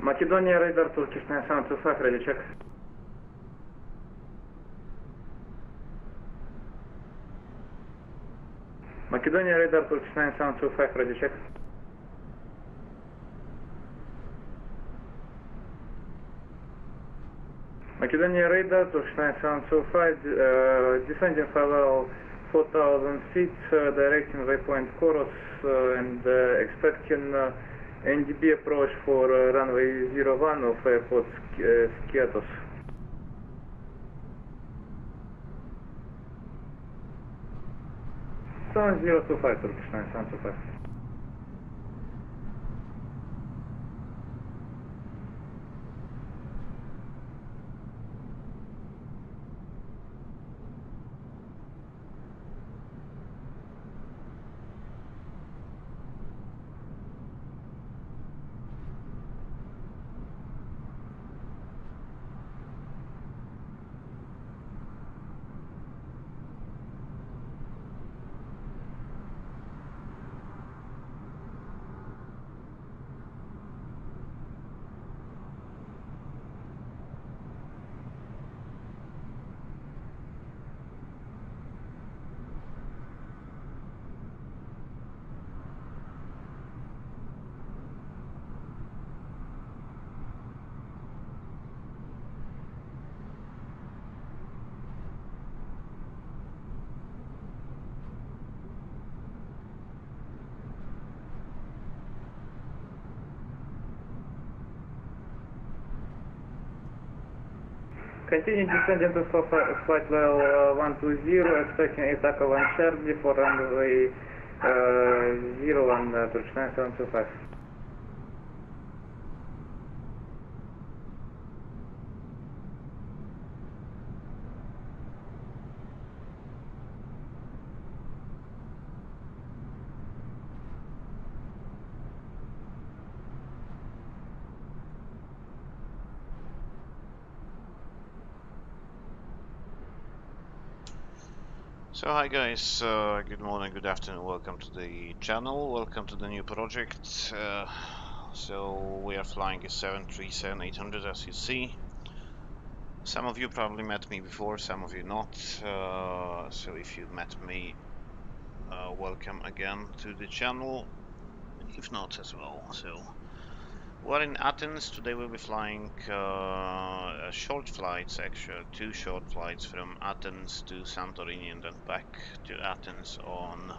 Macedonia radar Turkish 9725, ready check. Macedonia radar Turkish 9725, ready check. Macedonia radar Turkish 9725, descending level 4000 feet, directing waypoint Koros, and expecting NDB approach for runway 01 of airport Skiathos. Sound 025 Turkish 9725. Continue descending to flight level 120, expecting attack of Charlie for runway 01 Turkish 9725. So hi guys, good morning, good afternoon, welcome to the channel, welcome to the new project. So we are flying a 737-800 as you see. Some of you probably met me before, some of you not, so if you met me, welcome again to the channel, if not as well. So we're in Athens. Today we'll be flying short flights, actually 2 short flights from Athens to Santorini and then back to Athens on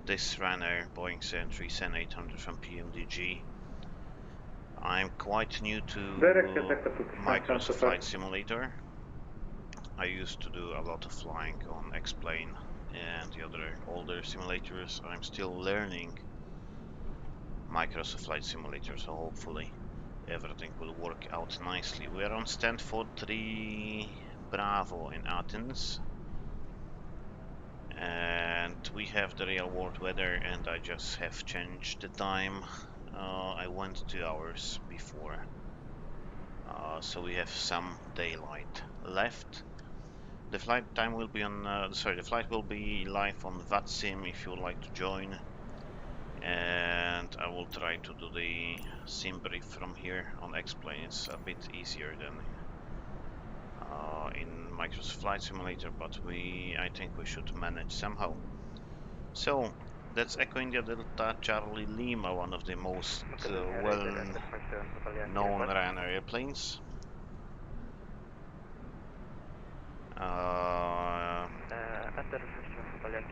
this runner, Boeing 737-800 from PMDG. I'm quite new to Microsoft Flight Simulator. I used to do a lot of flying on X-Plane and the other older simulators. I'm still learning Microsoft Flight Simulator, so hopefully everything will work out nicely. We are on Stanford 3 Bravo in Athens, and we have the real world weather, and I just have changed the time. I went 2 hours before, so we have some daylight left. The flight time will be on the flight will be live on VATSIM if you would like to join. And I will try to do the sim brief from here on X-Plane. It's a bit easier than in Microsoft Flight Simulator, but I think we should manage somehow. So that's Echo India Delta Charlie Lima, one of the most well-known Ryanair airplanes.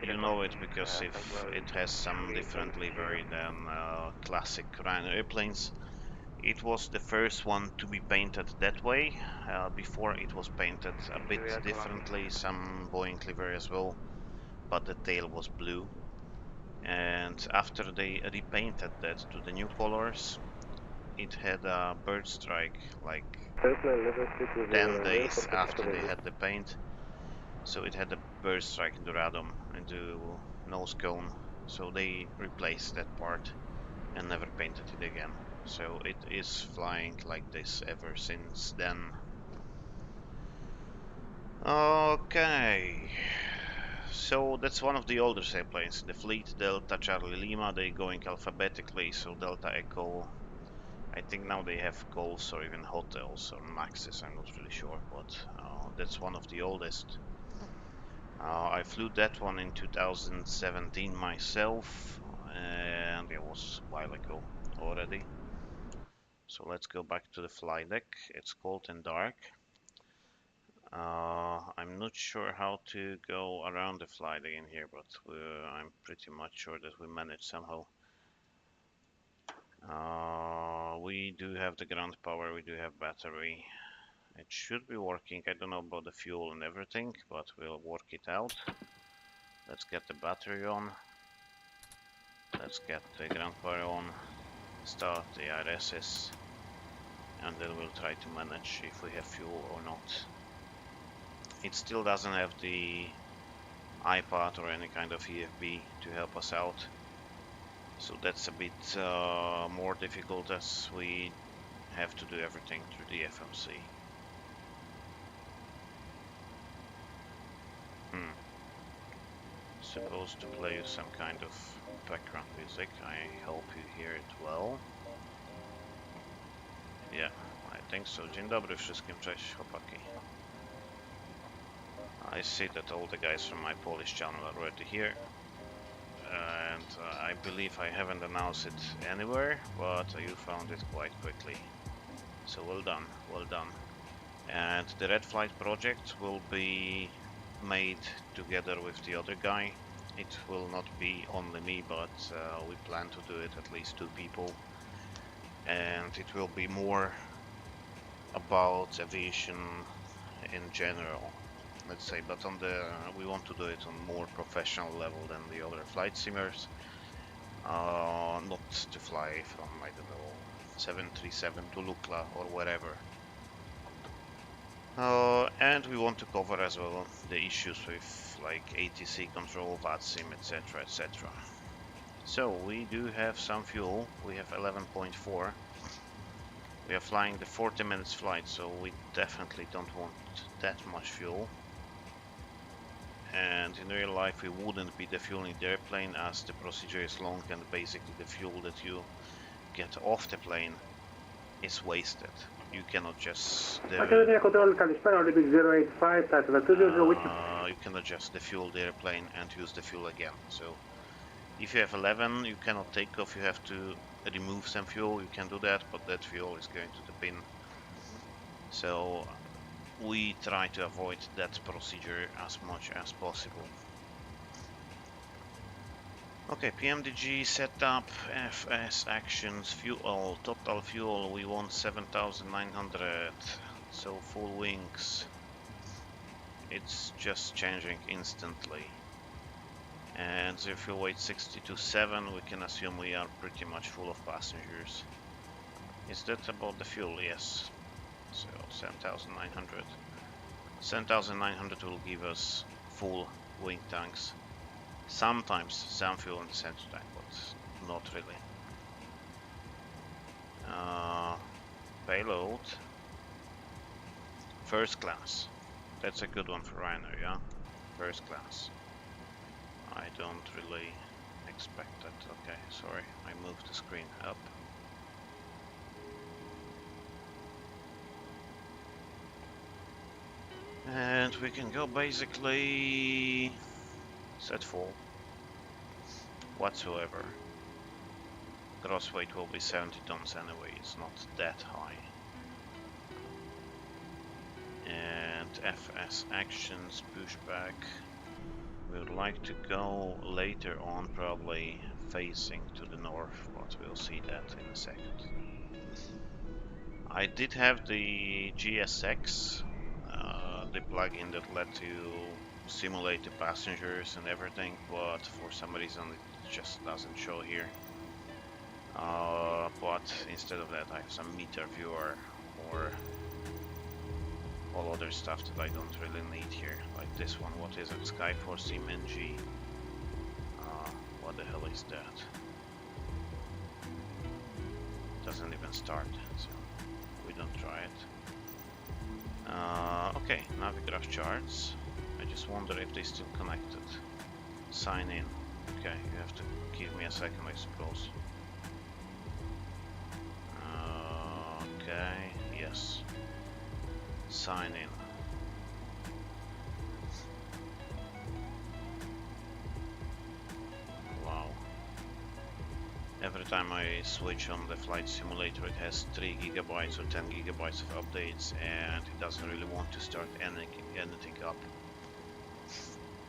You know it because if it has some different livery than classic Ryanair airplanes. It was the first one to be painted that way. Before it was painted a bit differently, some Boeing livery as well, but the tail was blue. And after they repainted that to the new colors, it had a bird strike like 10 days after they had the paint. So it had a bird strike in the radome, in the nose cone, so they replaced that part and never painted it again. So it is flying like this ever since then. Okay, so that's one of the older airplanes in the fleet, Delta Charlie Lima. They're going alphabetically, so Delta Echo I think now they have golfs or even hotels or maxes, I'm not really sure, but that's one of the oldest. I flew that one in 2017 myself, and it was a while ago already. So let's go back to the flight deck. It's cold and dark. I'm not sure how to go around the flight deck in here, but I'm pretty much sure that we managed somehow. We do have the ground power, we do have battery. It should be working. I don't know about the fuel and everything, but we'll work it out. Let's get the battery on. Let's get the ground power on. Start the IRSs. And then we'll try to manage if we have fuel or not. It still doesn't have the iPad or any kind of EFB to help us out. So that's a bit more difficult as we have to do everything through the FMC. Supposed to play you some kind of background music. I hope you hear it well. Yeah, I think so. Dzień dobry wszystkim, cześć chłopaki. I see that all the guys from my Polish channel are already here. And I believe I haven't announced it anywhere, but you found it quite quickly. So well done, well done. And the Red Flight project will be made together with the other guy. It will not be only me, but we plan to do it at least 2 people. And it will be more about aviation in general, let's say, but on the we want to do it on more professional level than the other flight simmers. Not to fly from, I don't know, 737 to Lukla or wherever. And we want to cover as well the issues with like ATC control, VATSIM, etc, etc. So we do have some fuel. We have 11.4. We are flying the 40 minutes flight, so we definitely don't want that much fuel. And in real life we wouldn't be defueling the airplane as the procedure is long and basically the fuel that you get off the plane is wasted. You cannot just you cannot just defuel the airplane and use the fuel again. So if you have 11, you cannot take off, you have to remove some fuel, you can do that, but that fuel is going to the bin. So we try to avoid that procedure as much as possible. Okay, PMDG setup, FS actions, fuel, total fuel, we want 7,900, so full wings. It's just changing instantly. And if you wait 62.7, we can assume we are pretty much full of passengers. Is that about the fuel? Yes. So 7,900. 7,900 will give us full wing tanks. Sometimes some fuel in the center tank, but not really. Payload. First class. That's a good one for Ryanair, yeah? First class. I don't really expect that. Okay, sorry, I moved the screen up. And we can go basically set full whatsoever. Gross weight will be 70 tons anyway, it's not that high. And FS actions, pushback. We would like to go later on, probably facing to the north, but we'll see that in a second. I did have the GSX, the plugin that let you simulate the passengers and everything, but for some reason it just doesn't show here. But instead of that I have some meter viewer or all other stuff that I don't really need here, like this one. What is it? Skyforce MNG. What the hell is that? Doesn't even start, so we don't try it. Okay, Navigraph charts. I just wonder if they still connected. Sign in. Okay, you have to give me a second, I suppose. Okay, yes. Sign in. Wow. Every time I switch on the flight simulator, it has 3 gigabytes or 10 gigabytes of updates, and it doesn't really want to start anything up.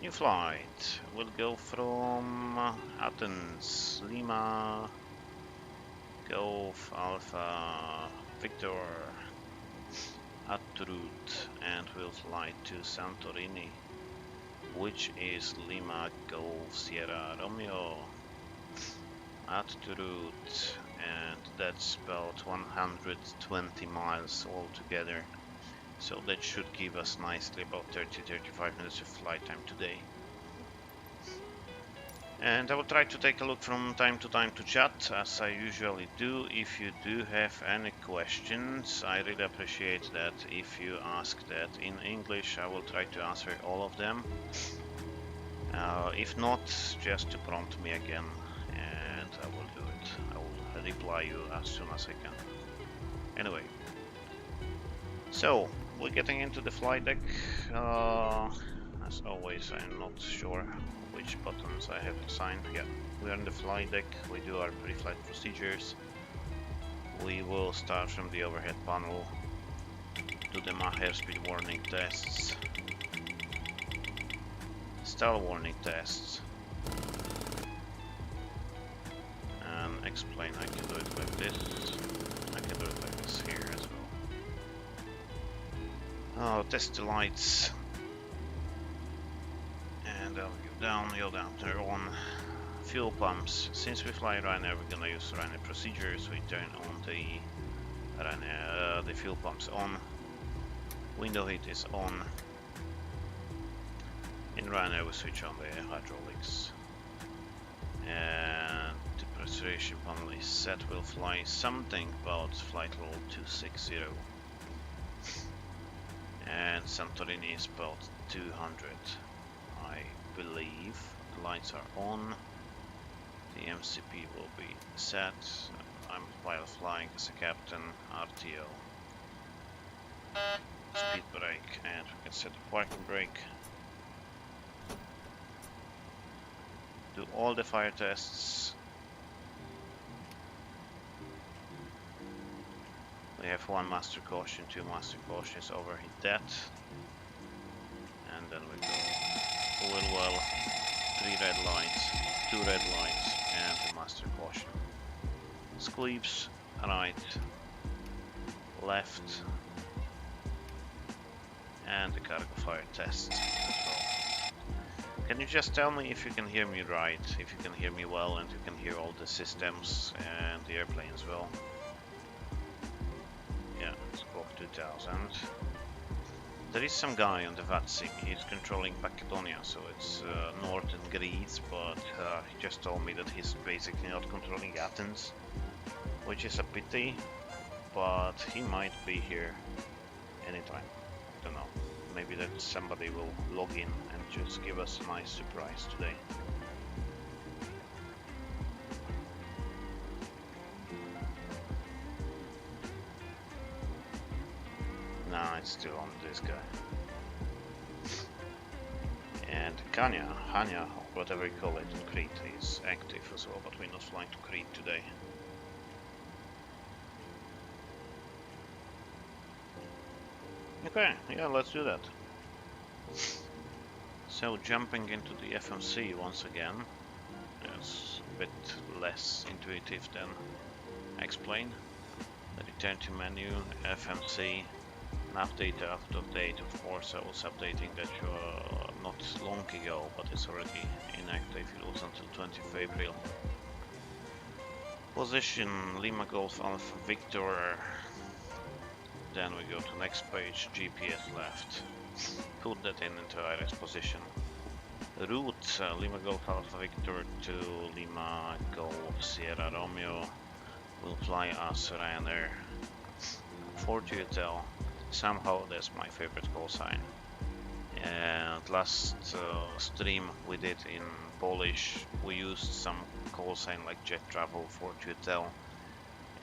New flight will go from Athens, Lima, Golf, Alpha, Victor, route, and will fly to Santorini, which is Lima, Golf, Sierra, Romeo. Route, and that's about 120 miles altogether. So that should give us nicely about 30-35 minutes of flight time today. And I will try to take a look from time to time to chat, as I usually do. If you do have any questions, I really appreciate that. If you ask that in English, I will try to answer all of them. If not, just to prompt me again, and I will do it. I will reply you as soon as I can. Anyway, so we're getting into the flight deck. As always, I'm not sure which buttons I have assigned. Yeah, we are in the flight deck. We do our pre-flight procedures. We will start from the overhead panel, do the Mach airspeed warning tests, stall warning tests, and explain. I can do it like this. I can do it like this here as well. Oh, test the lights. And I'll go down, turn on fuel pumps. Since we fly Ryanair, we're gonna use Ryanair procedures. We turn on the fuel pumps on. Window heat is on. In Ryanair, we switch on the hydraulics. And the pressurization panel is set. We'll fly something about flight level 260. And Santorini is about 200. I believe the lights are on. The MCP will be set. I'm while flying as a captain. RTO. Speed brake, and we can set the parking brake. Do all the fire tests. We have 1 master caution, 2 master cautions, overheat that. And then we go full well, 3 red lights, 2 red lights, and the master caution. Squeeps, right, left, and the cargo fire test as well. Can you just tell me if you can hear me right, if you can hear me well, and you can hear all the systems and the airplane as well? Yeah, Squawk 2000. There is some guy on the VATSIM, he's controlling Macedonia, so it's northern Greece, but he just told me that he's basically not controlling Athens, which is a pity, but he might be here anytime. I don't know, maybe that somebody will log in and just give us a nice surprise today. Nah, it's still on this guy. And Hanya, whatever you call it in Crete, is active as well, but we're not flying to Crete today. Okay, yeah, let's do that. So jumping into the FMC once again, it's a bit less intuitive than explain. The return to menu, FMC. An update after update, of course. I was updating that not long ago, but it's already inactive. It was until 20th April. Position Lima Golf Alpha Victor. Then we go to next page, GPS left. Put that into IRS position. Route Lima Golf Alpha Victor to Lima Golf Sierra Romeo. Will fly us Ryanair. 40 hotel. Somehow that's my favorite call sign. And last stream we did in Polish, we used some call sign like Jet Travel 40 hotel,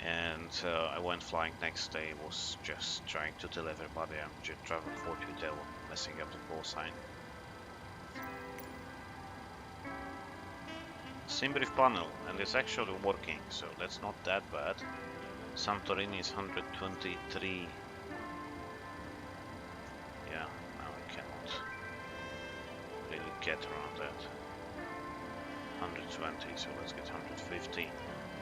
and I went flying next day, was just trying to tell everybody I'm just traveling 42 messing up the call sign. Sim brief panel, and it's actually working, so that's not that bad. Santorini is 123. Yeah, now we cannot really get around that. 120, so let's get 150.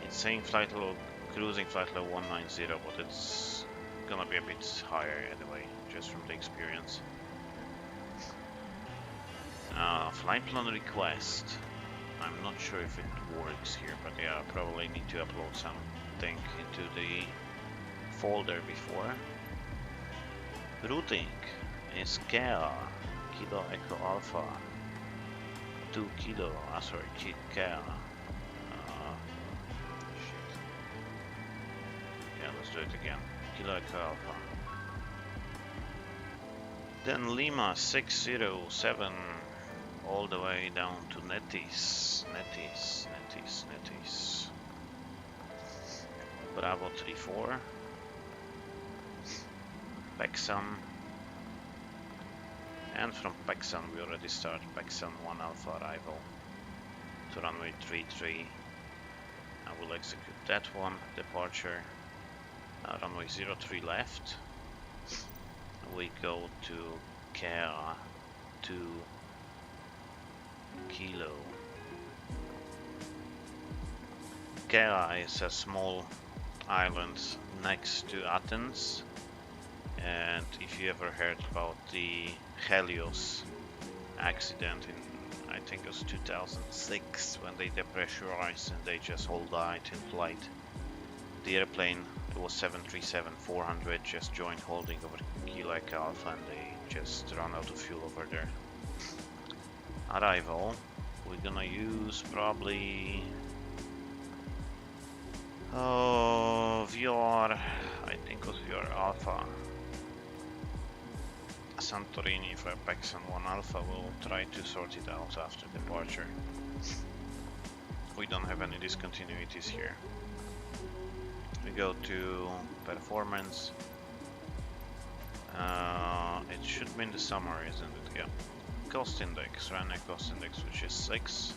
It's saying flight level, cruising flight level 190, but it's gonna be a bit higher anyway, just from the experience. Flight plan request. I'm not sure if it works here, but yeah, I probably need to upload something into the folder before. Routing is Kea, Kilo Echo Alpha, 2 Kilo, sorry, Kea. Shit. Yeah, let's do it again. Kilo Echo Alpha. Then Lima 607 all the way down to Netis. Bravo 34. Pexam. And from Pexam we already start Pexam 1 Alpha arrival to runway 33. I will execute that one, departure. Runway 03 left. We go to Kea 2 Kilo. Caldera is a small island next to Athens, and if you ever heard about the Helios accident in, I think it was 2006, when they depressurized and they just all died in flight. The airplane, it was 737-400, just joined holding over Kilo Echo Alpha, and they just ran out of fuel over there. Arrival, we're gonna use probably VR, I think it was VR Alpha. Santorini for Pexam 1 Alpha, we'll try to sort it out after departure. We don't have any discontinuities here. We go to performance. It should be in the summer, isn't it? Yeah. Cost index, runway cost index, which is 6.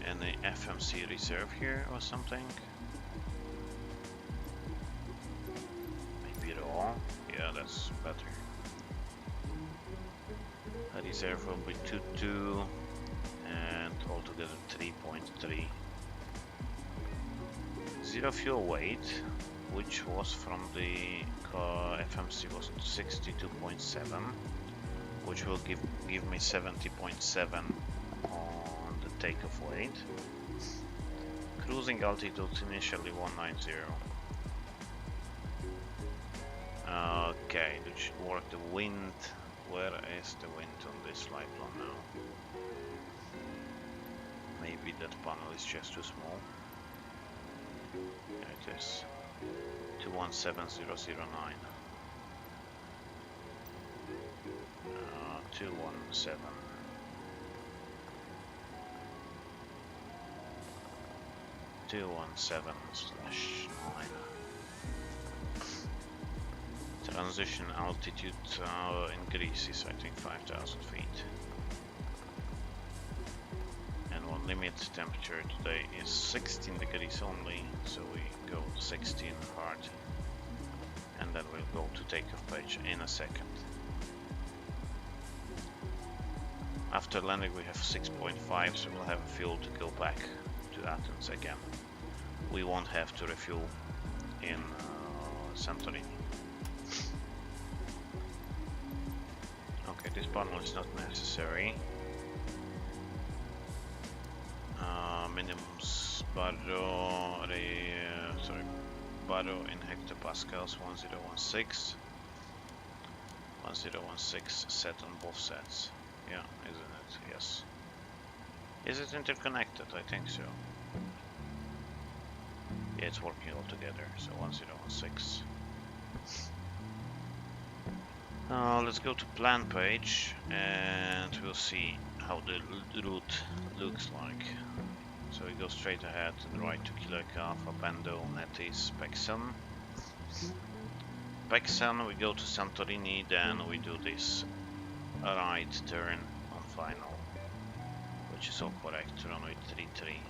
And the FMC reserve here or something. Maybe raw. Yeah, that's better. A reserve will be 2.2 and altogether 3.3. Zero fuel weight, which was from the FMC was 62.7, which will give me 70.7 on the takeoff weight. Cruising altitude initially 190. Okay, that should work. The wind, where is the wind on this flight plan now? Maybe that panel is just too small. There it is. 217009. 217. /9. Transition altitude increases, I think, 5,000 feet. And on limit temperature today is 16 degrees only, so we go to 16 hard. And then we'll go to takeoff page in a second. After landing we have 6.5, so we'll have fuel to go back to Athens again. We won't have to refuel in Santorini. Okay, this panel is not necessary. Minimums Barrow in hectopascals 1016. 1016 set on both sets. Yeah, isn't it? Yes. Is it interconnected? I think so. Yeah, it's working all together. So 1016. Let's go to plan page and we'll see how the route looks like. So we go straight ahead to the right to Kilo Alpha, Bando, Netis, Pexan. Pexan, we go to Santorini, then we do this right turn on final, which is all correct, runway 33.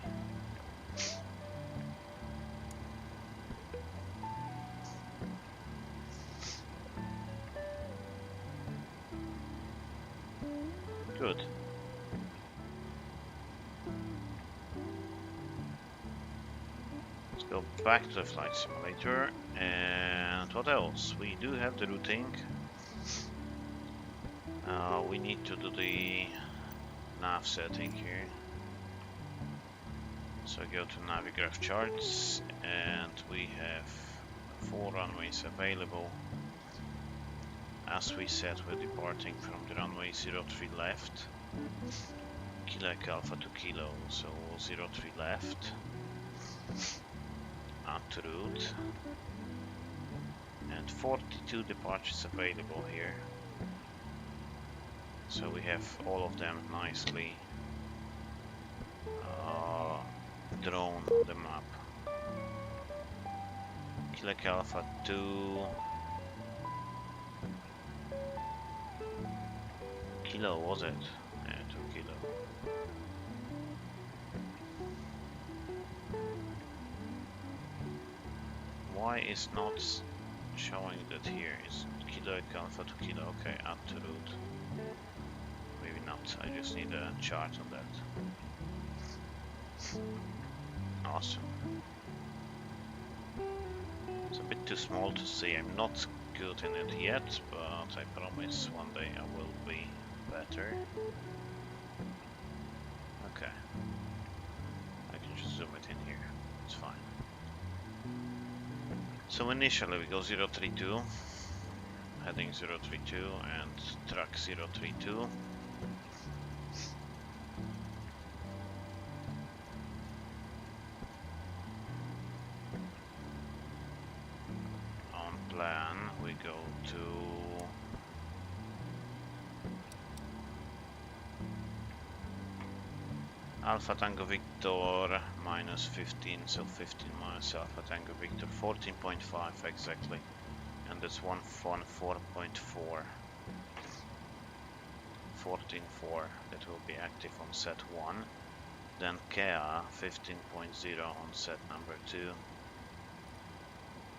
Good. Let's go back to the flight simulator. And what else? We do have the routing. We need to do the nav setting here. So I go to Navigraph charts and we have 4 runways available. As we said, we're departing from the runway 03 left, Kilo Alpha to Kilo, so 03 left, en route, and 42 departures available here. So we have all of them nicely drawn on the map. Kilo Alpha to Kilo, was it? Yeah, 2 Kilo. Why is not showing that here? Is Kilo Alpha to Kilo? Okay, up to route. Maybe not. I just need a chart on that. Awesome. It's a bit too small to see. I'm not good in it yet, but I promise one day I will be better. Okay. I can just zoom it in here. It's fine. So initially we go 032, heading 032 and track 032. On plan we go to Alpha Tango Victor minus 15, so 15 minus Alpha Tango Victor, 14.5 exactly, and that's 114.4, 14.4 that will be active on set 1, then KEA 15.0 on set number 2,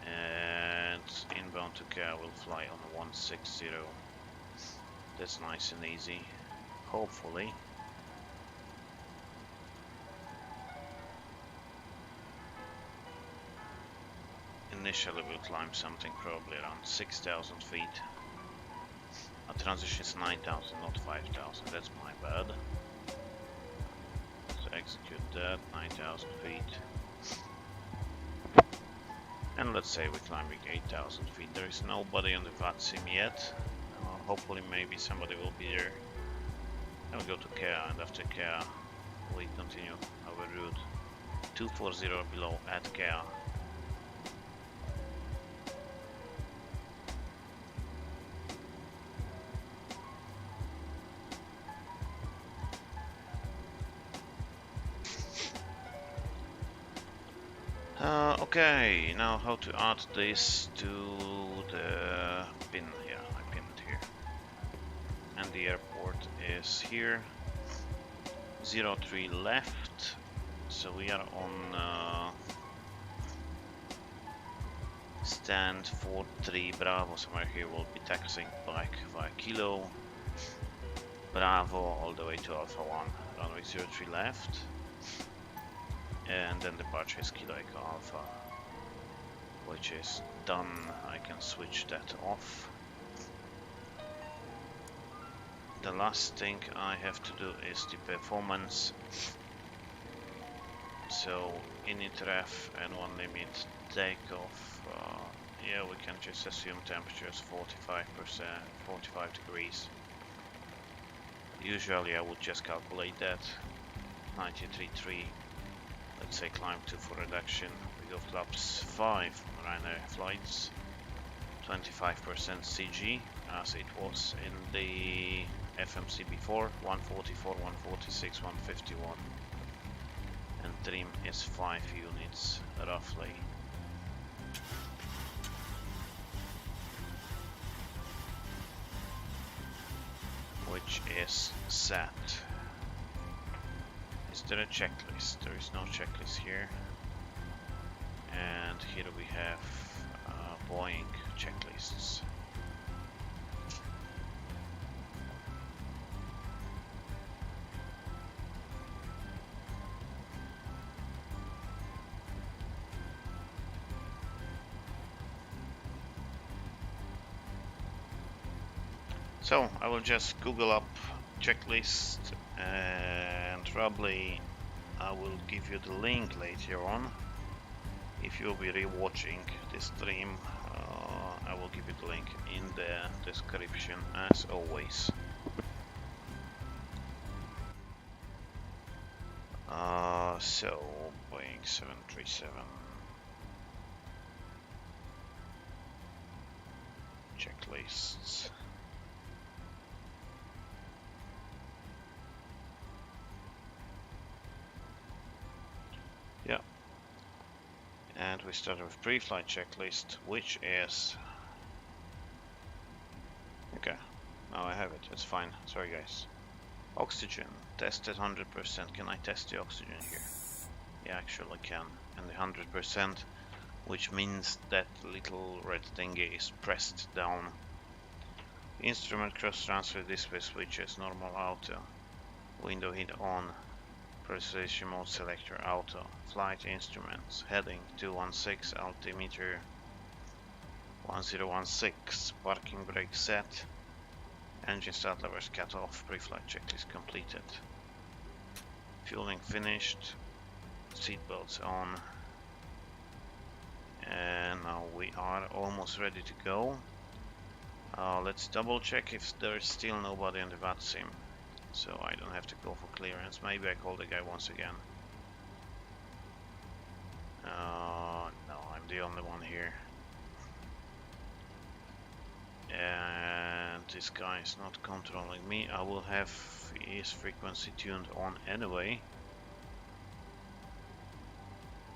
and inbound to KEA will fly on 160, that's nice and easy, hopefully. Initially we'll climb something probably around 6,000 feet. Our transition is 9,000, not 5,000, that's my bad. So execute that, 9,000 feet. And let's say we're climbing 8,000 feet. There is nobody on the VAT sim yet. Hopefully maybe somebody will be there. Then we go to KEA, and after KEA we continue our route 240 below at KEA. Okay, now how to add this to the pin. Yeah, I pinned it here. And the airport is here. 03 left. So we are on stand 43 Bravo. Somewhere here we'll be taxiing back via Kilo Bravo all the way to Alpha 1. Runway 03 left. And then departure is Kilo Echo Alpha, which is done. I can switch that off. The last thing I have to do is the performance. So init ref and 1 limit takeoff. Yeah, we can just assume temperatures 45%, 45 degrees. Usually I would just calculate that. 93.3. Let's say climb 2 for reduction. We go flaps 5 on Ryanair flights. 25% CG as it was in the FMC before. 144, 146, 151. And stream is 5 units roughly. Which is set. Is there a checklist? There is no checklist here. And here we have Boeing checklists. So I will just Google up checklist and probably I will give you the link later on. If you'll be rewatching this stream, I will give you the link in the description as always. So Boeing 737 checklists. Yeah. And we start with pre-flight checklist, which is... Okay, now I have it, it's fine, sorry guys. Oxygen, tested 100%, can I test the oxygen here? Yeah, actually I can, and the 100%, which means that little red thingy is pressed down. Instrument cross transfer display switches, normal auto, window hid on, precision mode selector auto, flight instruments, heading 216, altimeter 1016, parking brake set, engine start levers cut off, pre-flight checklist completed, fueling finished, seatbelts on, and now we are almost ready to go. Let's double check if there's still nobody in the VAT sim, so I don't have to go for clearance. Maybe I call the guy once again. No, I'm the only one here. And this guy is not controlling me. I will have his frequency tuned on anyway.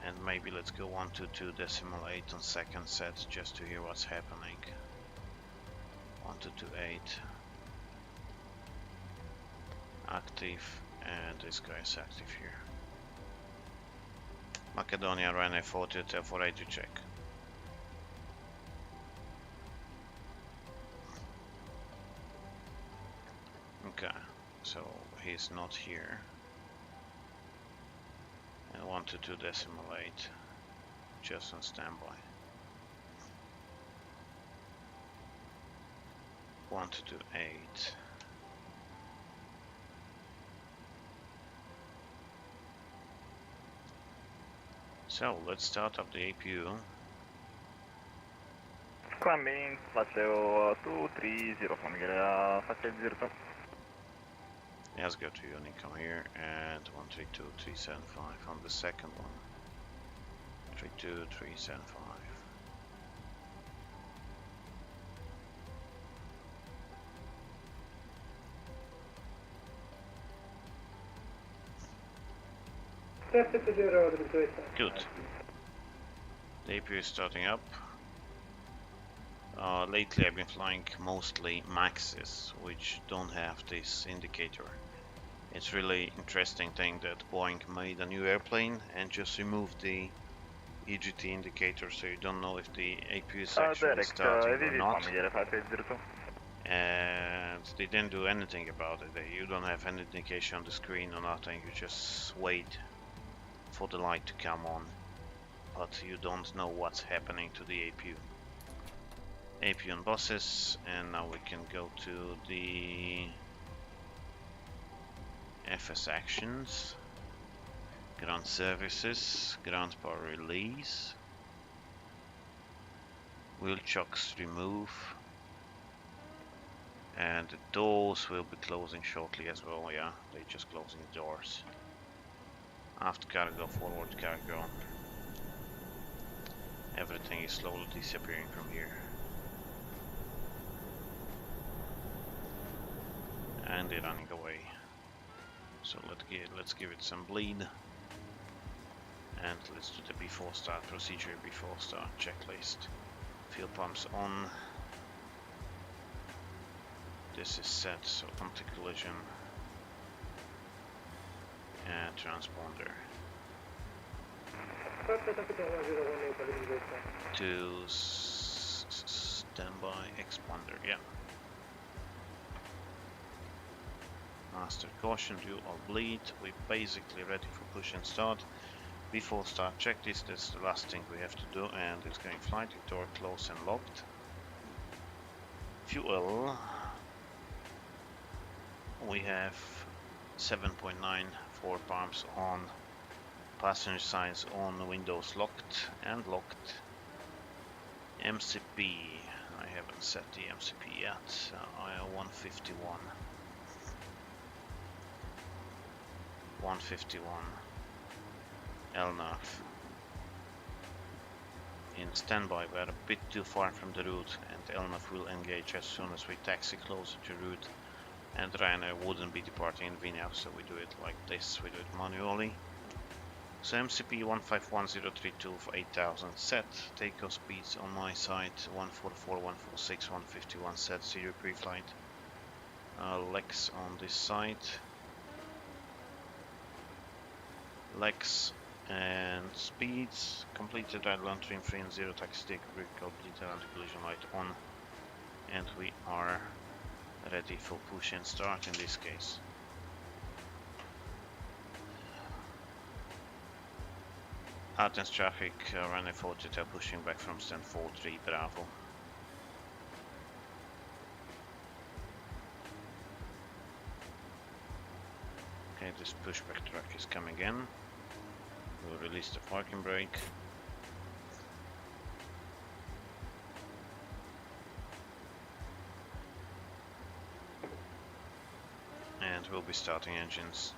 And maybe let's go 122.8 on second set just to hear what's happening. 1228 active, and this guy is active here. Macedonia runway 40 hotel for radio check. Okay, so he's not here. And 122.8 just on standby. 122.8. So let's start up the APU. Climbing, Plateo 230 from Caldera, 580. Let's go to Unicom here and 132375 on the second one. 32375. Good. The APU is starting up. Lately I've been flying mostly Maxes, which don't have this indicator. It's really interesting thing that Boeing made a new airplane and just removed the EGT indicator, so you don't know if the APU is actually starting or not. And they didn't do anything about it. You don't have any indication on the screen or nothing, you just wait for the light to come on, but you don't know what's happening to the APU. APU on buses, and now we can go to the FS actions, ground services, ground power release, wheel chocks remove, and the doors will be closing shortly as well. Yeah, they're just closing the doors. Aft cargo, forward cargo, everything is slowly disappearing from here. And they're running away. So let's give it some bleed. And let's do the before start procedure, before start checklist. Fuel pumps on. This is set, so anti-collision and transponder. To standby expander, yeah. Master caution, due or bleed. We're basically ready for push and start. Before start checklist, that's the last thing we have to do, and it's going flight, door closed and locked. Fuel. We have 7.94 pumps on, passenger sides on, windows locked and locked. MCP, I haven't set the MCP yet, I have 151. 151. LNAV. In standby, we are a bit too far from the route, and LNAV will engage as soon as we taxi closer to route. And Ryanair wouldn't be departing in VNAV, so we do it like this, we do it manually. So MCP 151032 for 8000 set, takeoff speeds on my side 144, 146, 151 set, 0 pre-flight. Legs on this side. Legs and speeds, completed right land trim free and 0 taxi take brake, completed anti-collision light on. And we are ready for push and start in this case. Athens traffic, Ryanair 40 pushing back from stand 43 Bravo. Okay, this pushback truck is coming in. We'll release the parking brake. And we'll be starting engines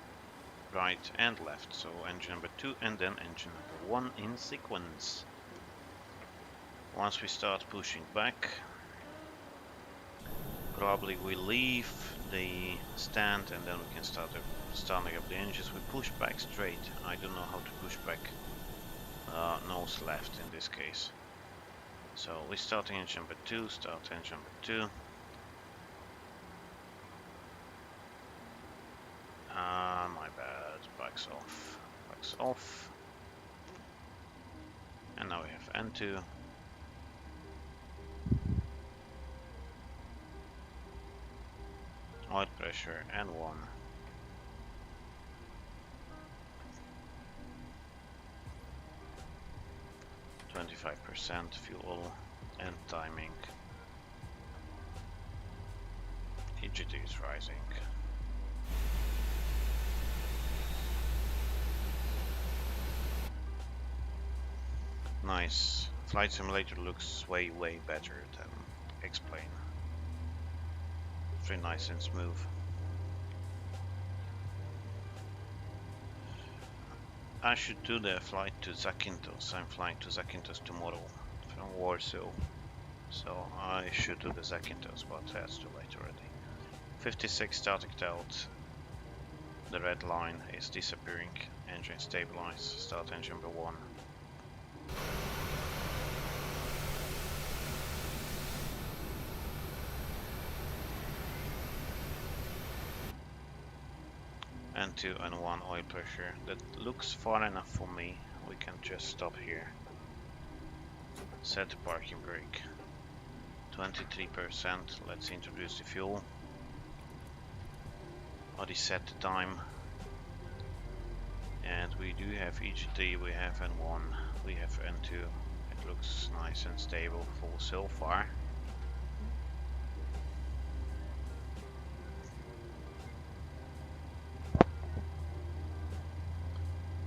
right and left, so engine number 2 and then engine number 1 in sequence. Once we start pushing back, probably we leave the stand and then we can start starting up the engines. We push back straight. I don't know how to push back nose left in this case. So we're starting engine number 2, start engine number 2. My bad, backs off, and now we have N2. Oil pressure N1. %, fuel and timing. EGT is rising. Nice. Flight simulator looks way better than X-Plane. Very nice and smooth. I should do the flight to Zakynthos. I'm flying to Zakynthos tomorrow from Warsaw. So I should do the Zakynthos, but that's too late already. 56 static out. The red line is disappearing. Engine stabilize. Start engine number 1. N2 and 1 oil pressure. That looks far enough for me. We can just stop here. Set the parking brake. 23%. Let's introduce the fuel. Already set the time. And we do have EGT, we have N1, we have N2. It looks nice and stable for so far.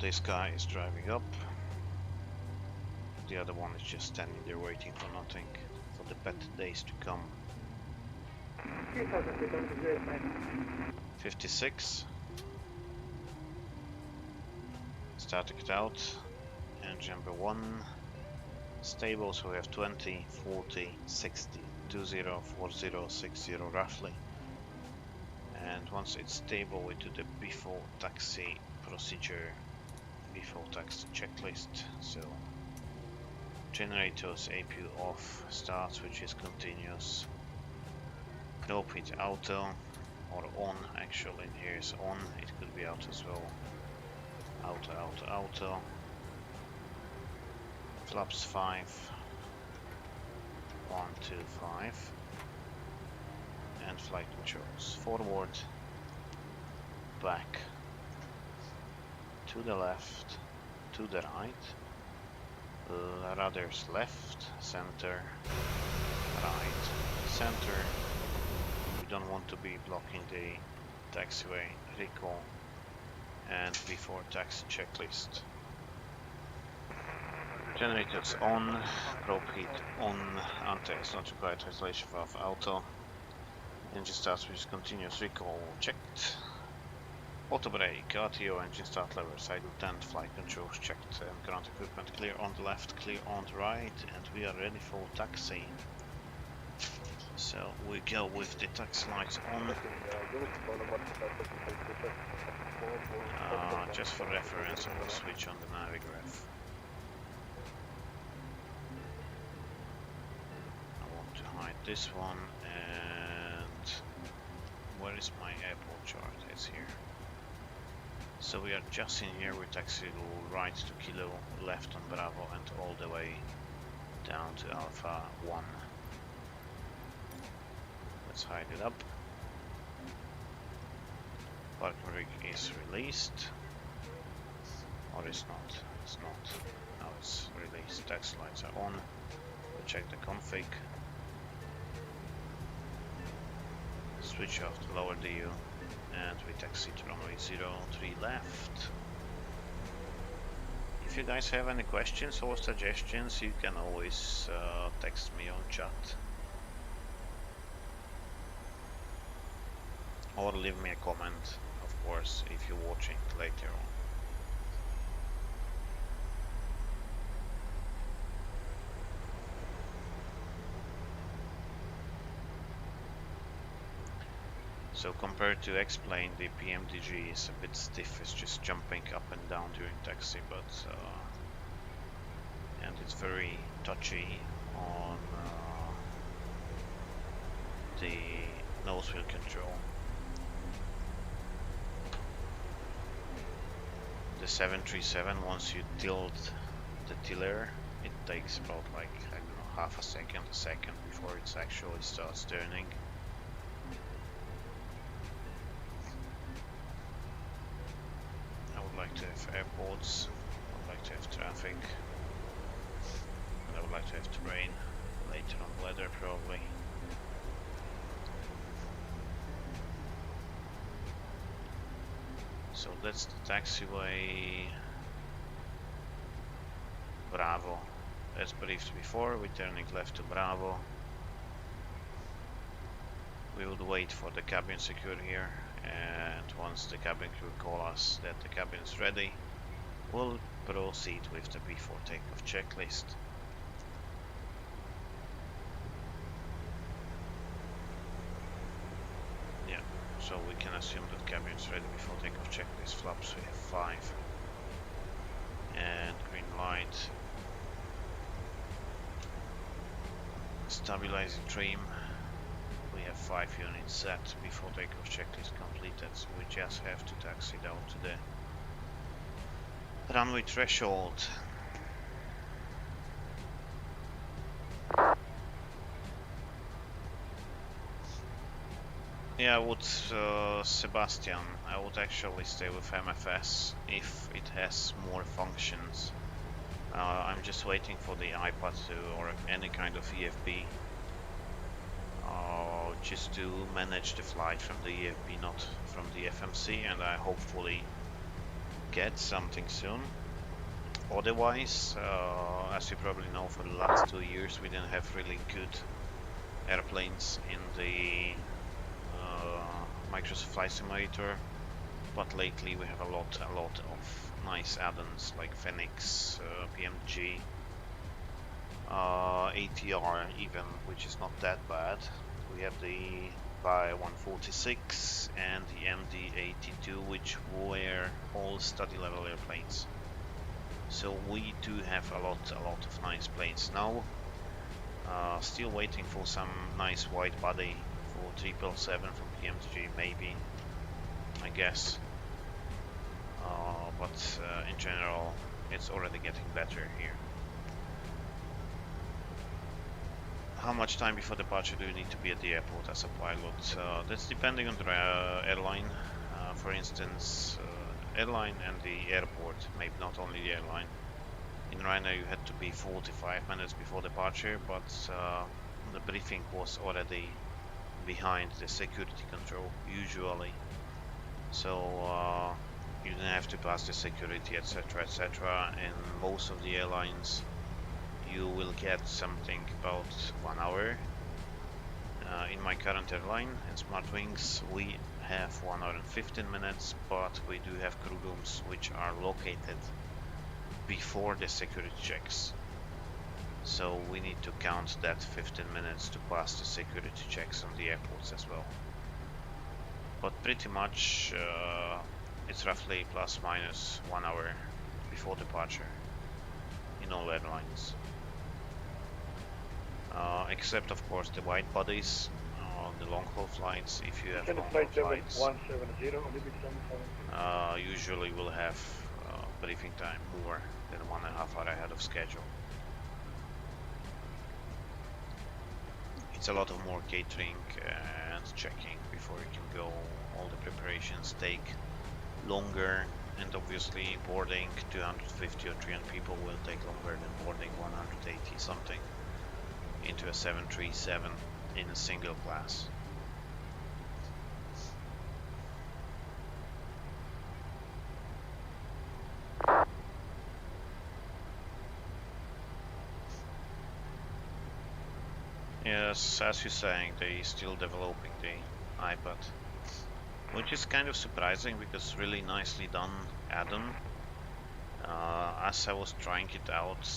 This guy is driving up. The other one is just standing there waiting for nothing, for the better days to come. 56. Static out. Engine number 1. Stable, so we have 20, 40, 60, 20, 40, 60 roughly. And once it's stable, we do the before taxi procedure. before taxi checklist. So generators APU off, start switch is continuous, cockpit auto or on, actually in here is on, it could be out as well. Auto, flaps 5, 1, 2, 5, and flight controls, forward, back, to the left, to the right, rudders left, center, right, center. We don't want to be blocking the taxiway, recall, and before taxi checklist. Generators on, probe heat on, anti-air not required, isolation valve auto, engine start switch continuous, recall checked, auto brake, RTO, engine start lever, side tent, flight controls checked, and ground equipment clear on the left, clear on the right, and we are ready for taxi. So we go with the taxi lights on. Just for reference, I will switch on the navigraph. I want to hide this one, and where is my airport chart? It's here. So we are just in here, we taxi right to Kilo, left on Bravo, and all the way down to Alpha 1. Let's hide it up. Parking rig is released. Or it's not. It's not. Now it's released. Taxi lights are on. We check the config. Switch off the lower DU. And we taxi to runway 03 left. If you guys have any questions or suggestions, you can always text me on chat. Or leave me a comment, of course, if you're watching later on. So compared to X-plane, the PMDG is a bit stiff, it's just jumping up and down during taxi, but and it's very touchy on the nose wheel control. The 737, once you tilt the tiller, it takes about like, I don't know, half a second before it actually starts turning. I would like to have airports, I would like to have traffic, and I would like to have terrain, later on weather probably. So that's the taxiway Bravo. As briefed before, we're turning left to Bravo. We would wait for the cabin secure here, and once the cabin crew call us that the cabin is ready, we'll proceed with the before takeoff checklist. Yeah, so we can assume that cabin is ready before takeoff checklist. Flaps we have 5, and green light. Stabilizing trim. We have 5 units set before takeoff checklist completed, so we just have to taxi down to the runway threshold. Yeah, I would, Sebastian, I would actually stay with MFS if it has more functions. I'm just waiting for the iPad or any kind of EFB just to manage the flight from the EFB, not from the FMC, and I hopefully get something soon. Otherwise, as you probably know, for the last 2 years we didn't have really good airplanes in the Microsoft Flight Simulator, but lately we have a lot of nice add-ons like Phoenix, PMDG, ATR even, which is not that bad. We have the BY 146 and the MD82, which were all study level airplanes. So we do have a lot of nice planes now. Still waiting for some nice wide body for 777 from PMDG, maybe, I guess. But in general, it's already getting better here. How much time before departure do you need to be at the airport as a pilot? That's depending on the airline. For instance, airline and the airport, maybe not only the airline. In Ryanair you had to be 45 minutes before departure, but the briefing was already behind the security control, usually. So you didn't have to pass the security, etc, etc. In most of the airlines you will get something about 1 hour. In my current airline, in SmartWings, we have 1 hour and 15 minutes, but we do have crew rooms which are located before the security checks. So we need to count that 15 minutes to pass the security checks on the airports as well. But pretty much it's roughly plus minus 1 hour before departure in all airlines. Except of course the wide bodies on the long haul flights. If you have long haul flights, 170, usually will have briefing time more than 1.5 hours ahead of schedule. It's a lot of more catering and checking before you can go. All the preparations take longer, and obviously boarding 250 or 300 people will take longer than boarding 180 something into a 737 in a single class. Yes, as you're saying, they're still developing the iPad, which is kind of surprising because really nicely done add-on. As I was trying it out,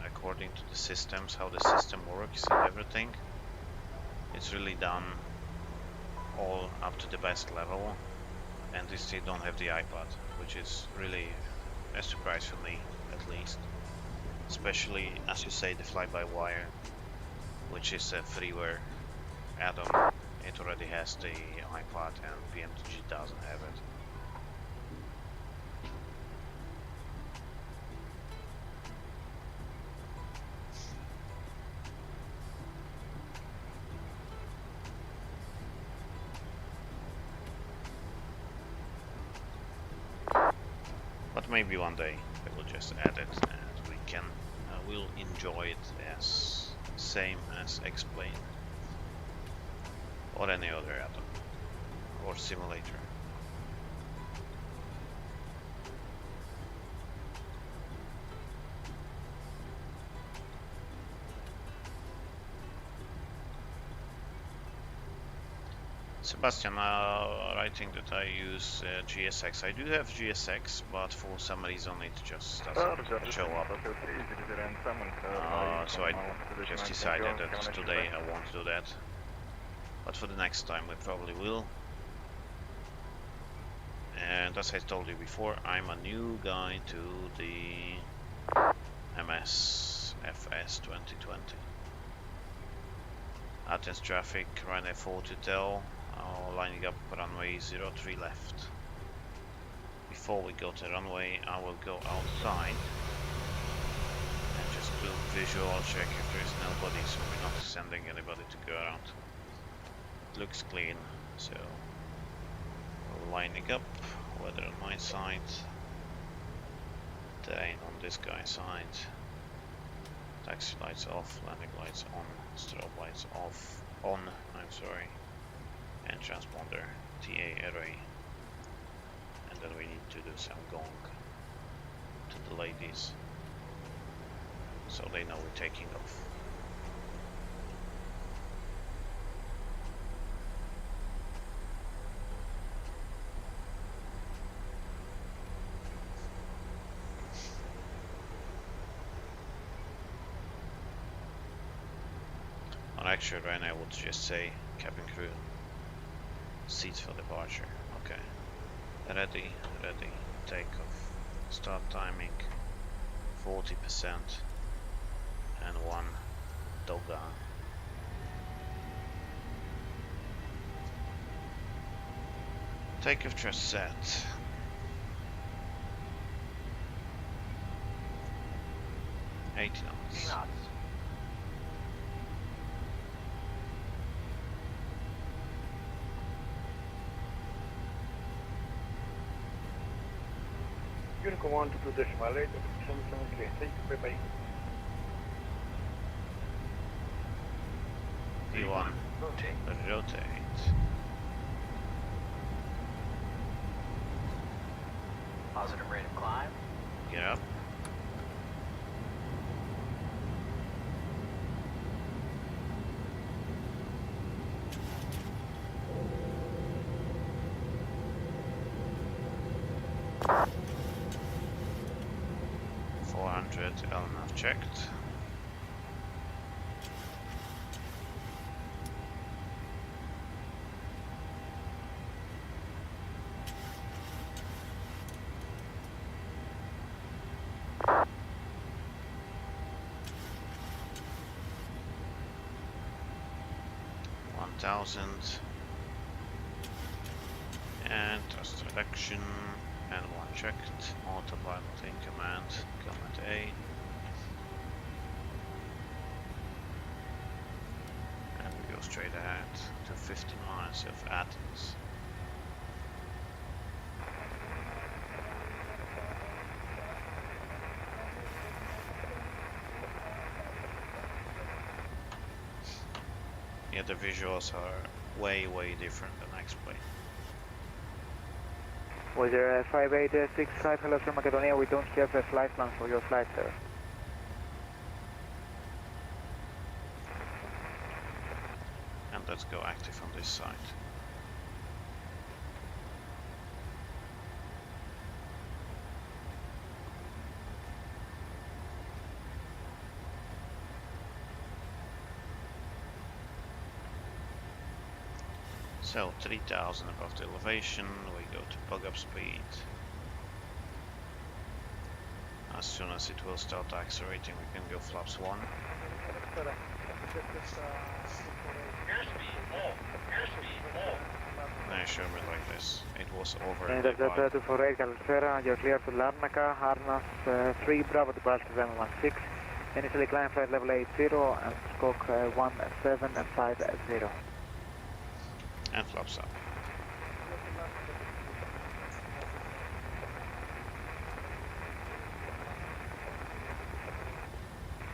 according to the systems, how the system works and everything, it's really done all up to the best level, and they still don't have the iPad, which is really a surprise for me, at least. Especially, as you say, the fly-by-wire, which is a freeware add-on. It already has the iPad and PMDG doesn't have it. But maybe one day they will just add it and we can will enjoy it as same as X-Plane or any other add-on or simulator. Sebastian writing that I use GSX. I do have GSX, but for some reason it just doesn't show up. So I just decided that today I won't do that. But for the next time we probably will. And as I told you before, I'm a new guy to the MS FS 2020. Athens traffic, Ryanair 40 Tel. Lining up runway 03 left. Before we go to runway, I will go outside and just do visual check if there is nobody, so we're not sending anybody to go around. It looks clean, so we're lining up, weather on my side, terrain on this guy's side, taxi lights off, landing lights on, strobe lights off, on, I'm sorry. And transponder TA array, and then we need to do some gong to the ladies so they know we're taking off. Or actually, right now I would just say cabin crew. Seats for departure. Okay. Ready, takeoff. Start timing 40% and 1 Doga. Takeoff just set. Eighty knots. Unicorn 1 to decimal 8, 773. Thank you, bye-bye. D1. Rotate. Rotate. Positive rate of climb. Get up. LNAV checked. And thrust reduction and 1 checked. Autopilot in command. Command A. And we go straight ahead to 50 miles of Athens. Yeah, the visuals are way different than X-Plane. Weather 5865, hello from Macedonia, we don't have a flight plan for your flight, sir. And let's go active on this side. So 3000 above the elevation, we go to bug up speed. As soon as it will start accelerating, we can go flaps 1. They show me like this. It was over. And that's 248 Caldera, you're clear to Larnaca, harness 3, Bravo to Bus 716. Initially climb flight level 80 and squawk 1750. And flaps up.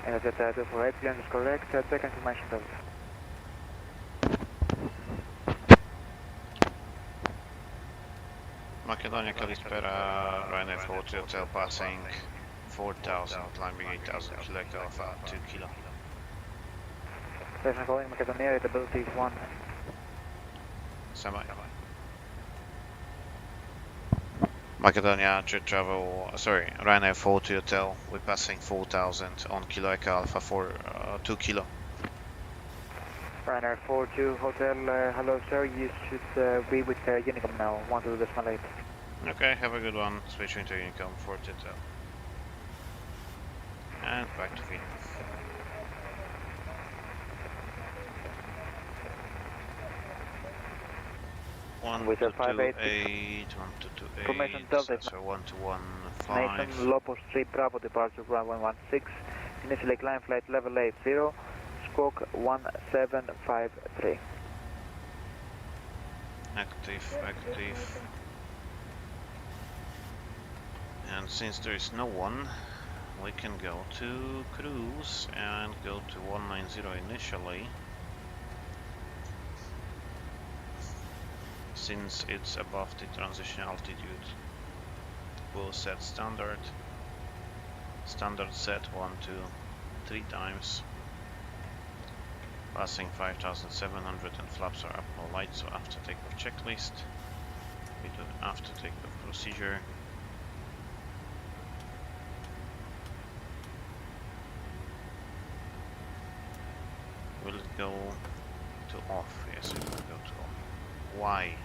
And that's 248, clearance is correct, check information level. Macedonia, Calispera, Ryanair 40 Hotel passing 4000, climbing 8000, Quebec Alpha 2 kilo. Station calling Macedonia, readability is 1. Semi. Macedonia, jet travel, sorry, Ryanair 40 Hotel, we're passing 4000 on Kilo Echo Alpha for 2 kilo. Ryanair 42 Hotel, hello sir, you should be with Unicom now, 12.8. Okay, have a good one, switching to Unicom 40 Hotel. And back to Phoenix. With a 58. 1228, Formation Delta. so 1215. Nathan, Lopos 3, Bravo, departure 1116. Initially climb flight level 80, squawk 1753. Active. And since there is no one, we can go to cruise and go to 190 initially. Since it's above the transition altitude, we'll set standard set 1, 2, 3 times, passing 5700 and flaps are up no light, so after takeoff checklist, we do after takeoff procedure. Will it go to off? Yes, it will go to off. Why?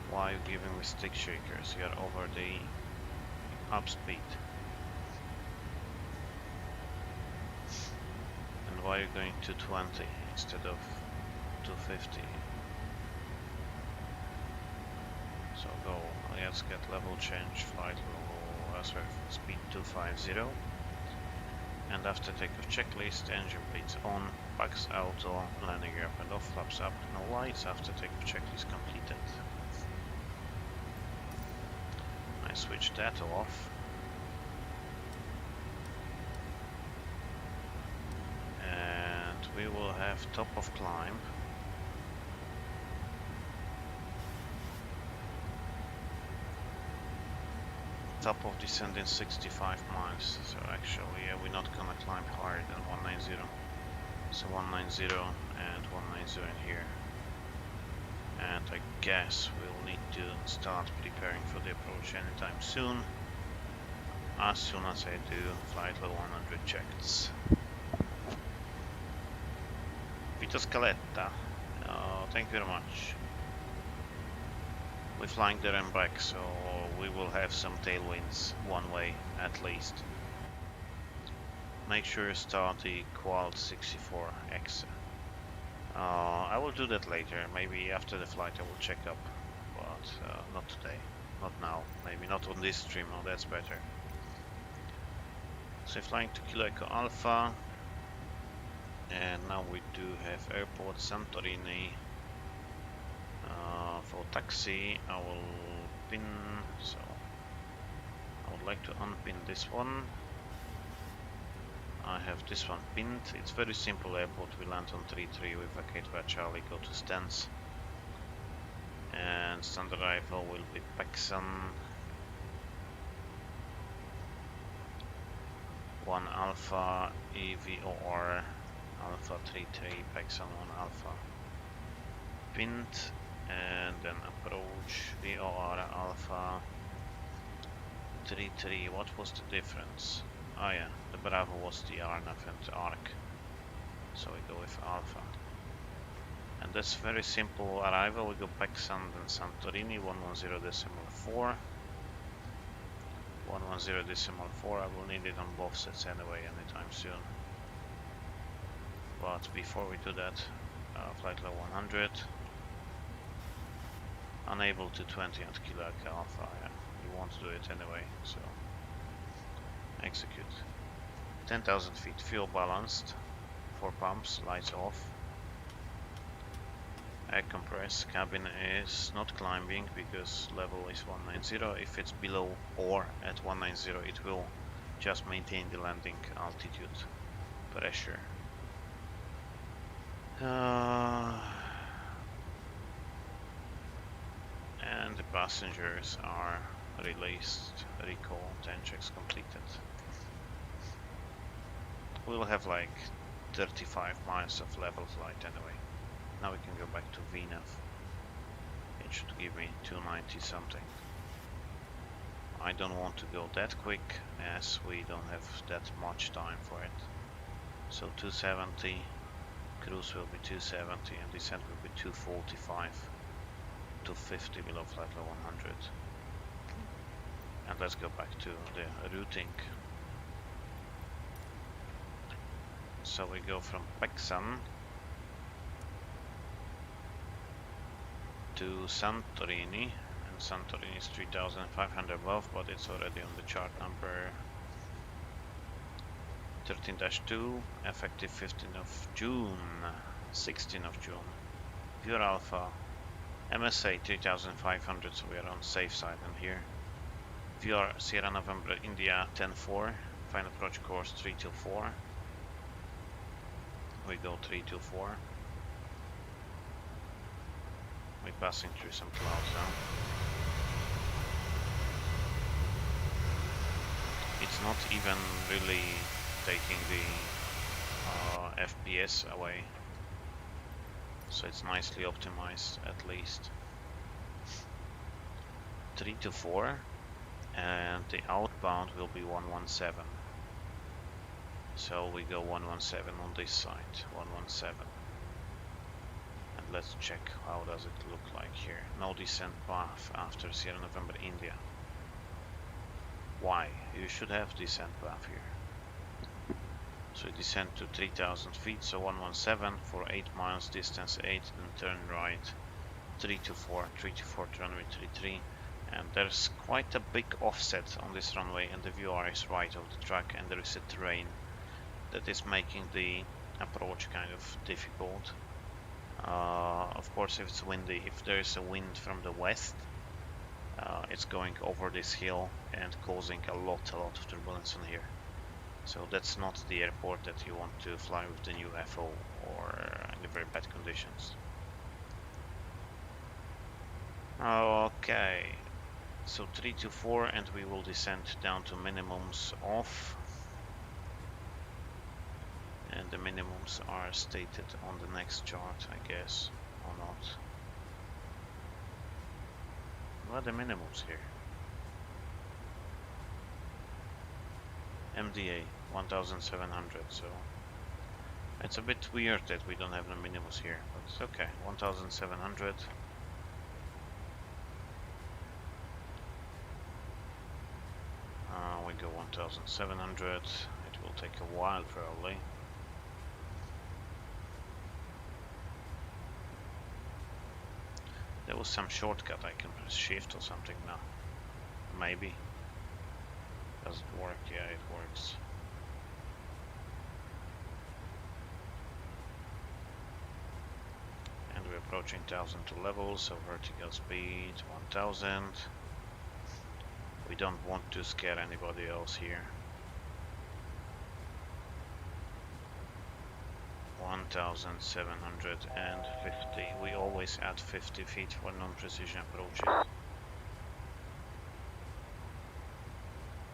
Why are you giving me stick shakers? You're over the up speed. why are you going to 220 instead of 250? So go, let's get level change, flight level, speed 250. And after takeoff checklist, engine blades on, packs auto, landing gear up and off, flaps up, no lights, after takeoff checklist completed. I switch that off. And we will have top of climb. Top of descending 65 miles, so actually yeah, we're not gonna climb higher than 190. So 190 and 190 in here. And I guess we'll need to start preparing for the approach anytime soon. As soon as I do flight level 100 checks. Vito Scaletta, thank you very much. We're flying there and back, so we will have some tailwinds one way at least. Make sure you start the Quad 64X. I will do that later, maybe after the flight I will check up, but not today, not now, maybe not on this stream, oh that's better. So flying to Kilo Echo Alpha, and now we do have airport Santorini. For taxi I will pin, so I would like to unpin this one. I have this one pinned. It's very simple airport. We land on 3-3 with vacate via Charlie, go to stance. And standard arrival will be Paxson 1 Alpha EVOR Alpha 3-3 Paxson 1 Alpha. Pinned, and then approach VOR Alpha 3-3. What was the difference? Oh yeah, the Bravo was the RNF and ARC, so we go with Alpha. And that's very simple arrival. We go Paxson and Santorini 110.4. 110.4. I will need it on both sets anyway anytime soon. But before we do that, flight level 100. Unable to 20 at Kilo Echo Alpha. Yeah, you want to do it anyway, so execute. 10,000 feet, fuel balanced, 4 pumps, lights off. Air compress, cabin is not climbing because level is 190. If it's below or at 190, it will just maintain the landing altitude pressure. And the passengers are released. Recall, 10 checks completed. We'll have like 35 miles of level flight anyway. Now we can go back to VNAV. It should give me 290 something. I don't want to go that quick as we don't have that much time for it. So 270, cruise will be 270 and descent will be 245. 250 below flight level 100. And let's go back to the routing. So we go from Paxson to Santorini, and Santorini is 3,500 above, but it's already on the chart number 13-2, effective 15th of June, 16th of June. Pure Alpha, MSA 3,500, so we are on safe side in here. VR Sierra November India 10-4, final approach course 324. We go 324. We're passing through some clouds now. It's not even really taking the FPS away, so it's nicely optimized at least. 324, and the outbound will be 117. So we go 117 on this side, 117. And let's check how does it look like here. No descent path after Sierra November India. Why? You should have descent path here. So descend to 3000 feet, so 117 for 8 miles, distance 8, then turn right 324 to runway 33. And there's quite a big offset on this runway, and the VR is right of the track, and there is a terrain that is making the approach kind of difficult. Of course, if it's windy, if there is a wind from the west, it's going over this hill and causing a lot of turbulence in here. So that's not the airport that you want to fly with the new FO or in very bad conditions. Okay, so 324, and we will descend down to minimums off. And the minimums are stated on the next chart, I guess, or not. What are the minimums here? MDA 1700, so it's a bit weird that we don't have the minimums here, but it's okay. 1700. We go 1700. It will take a while probably. There was some shortcut. I can press shift or something now. Maybe. Does it work? Yeah, it works. And we're approaching 1002 levels, so vertical speed 1000. We don't want to scare anybody else here. 1750. We always add 50 feet for non-precision approaches.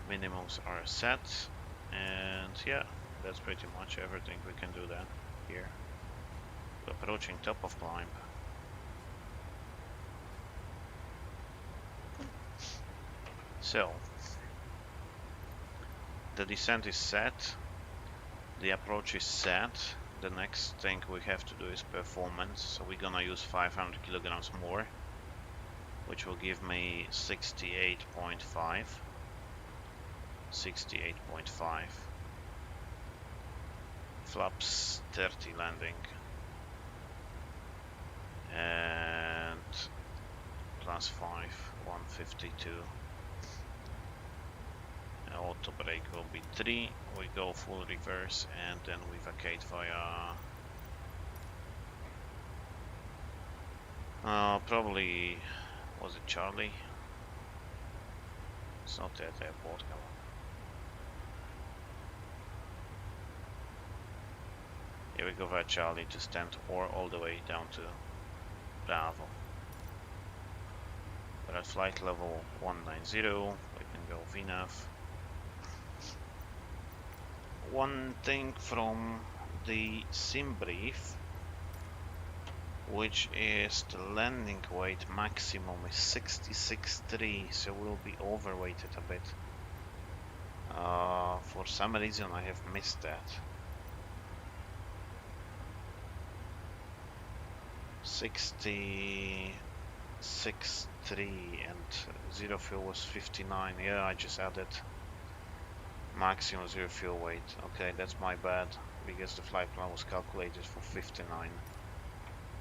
Minimums are set, and yeah, that's pretty much everything. We can do that here. We're approaching top of climb. So the descent is set, the approach is set. The next thing we have to do is performance, so we're gonna use 500 kilograms more, which will give me 68.5. Flaps 30 landing, and plus 5, 152. Auto brake will be 3. We go full reverse, and then we vacate via probably, was it Charlie? It's not that airport, come on. Here we go via Charlie to stand, or all the way down to Bravo. We're at flight level 190. We can go VNAV. One thing from the sim brief, which is the landing weight maximum is 66.3, so we'll be overweighted a bit. For some reason I have missed that. 66.3 and zero fuel was 59. Yeah, I just added maximum zero fuel weight. Okay, that's my bad, because the flight plan was calculated for 59.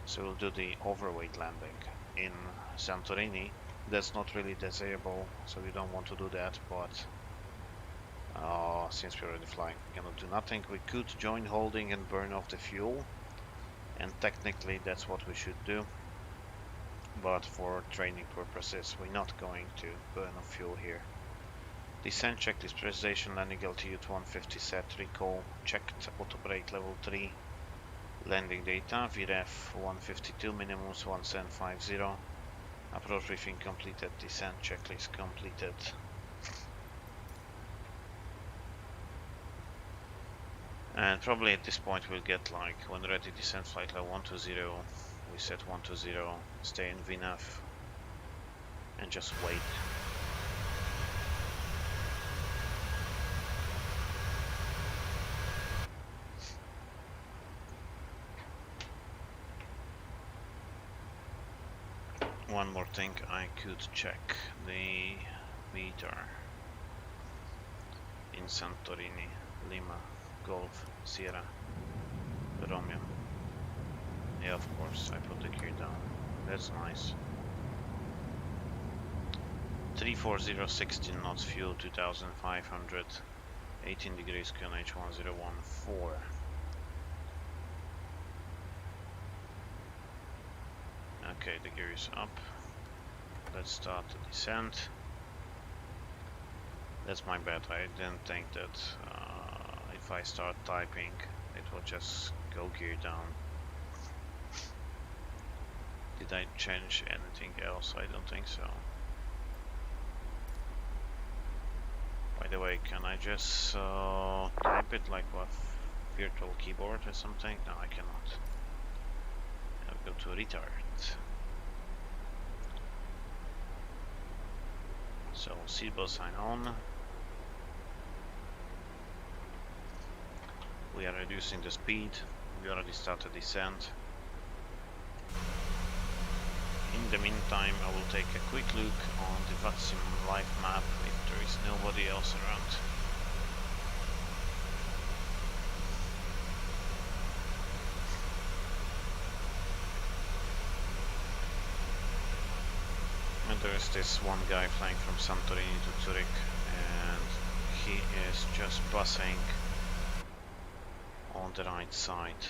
So we'll do the overweight landing in Santorini. That's not really desirable, so we don't want to do that, but since we're already flying, we cannot do nothing. We could join holding and burn off the fuel, and technically that's what we should do, but for training purposes we're not going to burn off fuel here. Descent checklist: pressurization, landing altitude 150 set, recall checked, auto brake level 3, landing data, VREF 152, minimums 1750, approach briefing completed, descent checklist completed. And probably at this point we'll get, like, when ready, descent flight level 120, we set 120, stay in VNAV and just wait. One more thing, I could check the meter in Santorini, Lima. Golf Sierra Romeo. Yeah, of course, I put the gear down. That's nice. 340, 16 knots, fuel 2500, 18 degrees, QNH 1014. Okay, the gear is up. Let's start the descent. That's my bad. I didn't think that if I start typing, it will just go gear down. Did I change anything else? I don't think so. By the way, can I just type it like a virtual keyboard or something? No, I cannot. I'll go to retard. So seatbelt sign on. We are reducing the speed. We already started descent. In the meantime, I will take a quick look on the VATSIM live map if there is nobody else around. And there is this one guy flying from Santorini to Zurich, and he is just passing on the right side,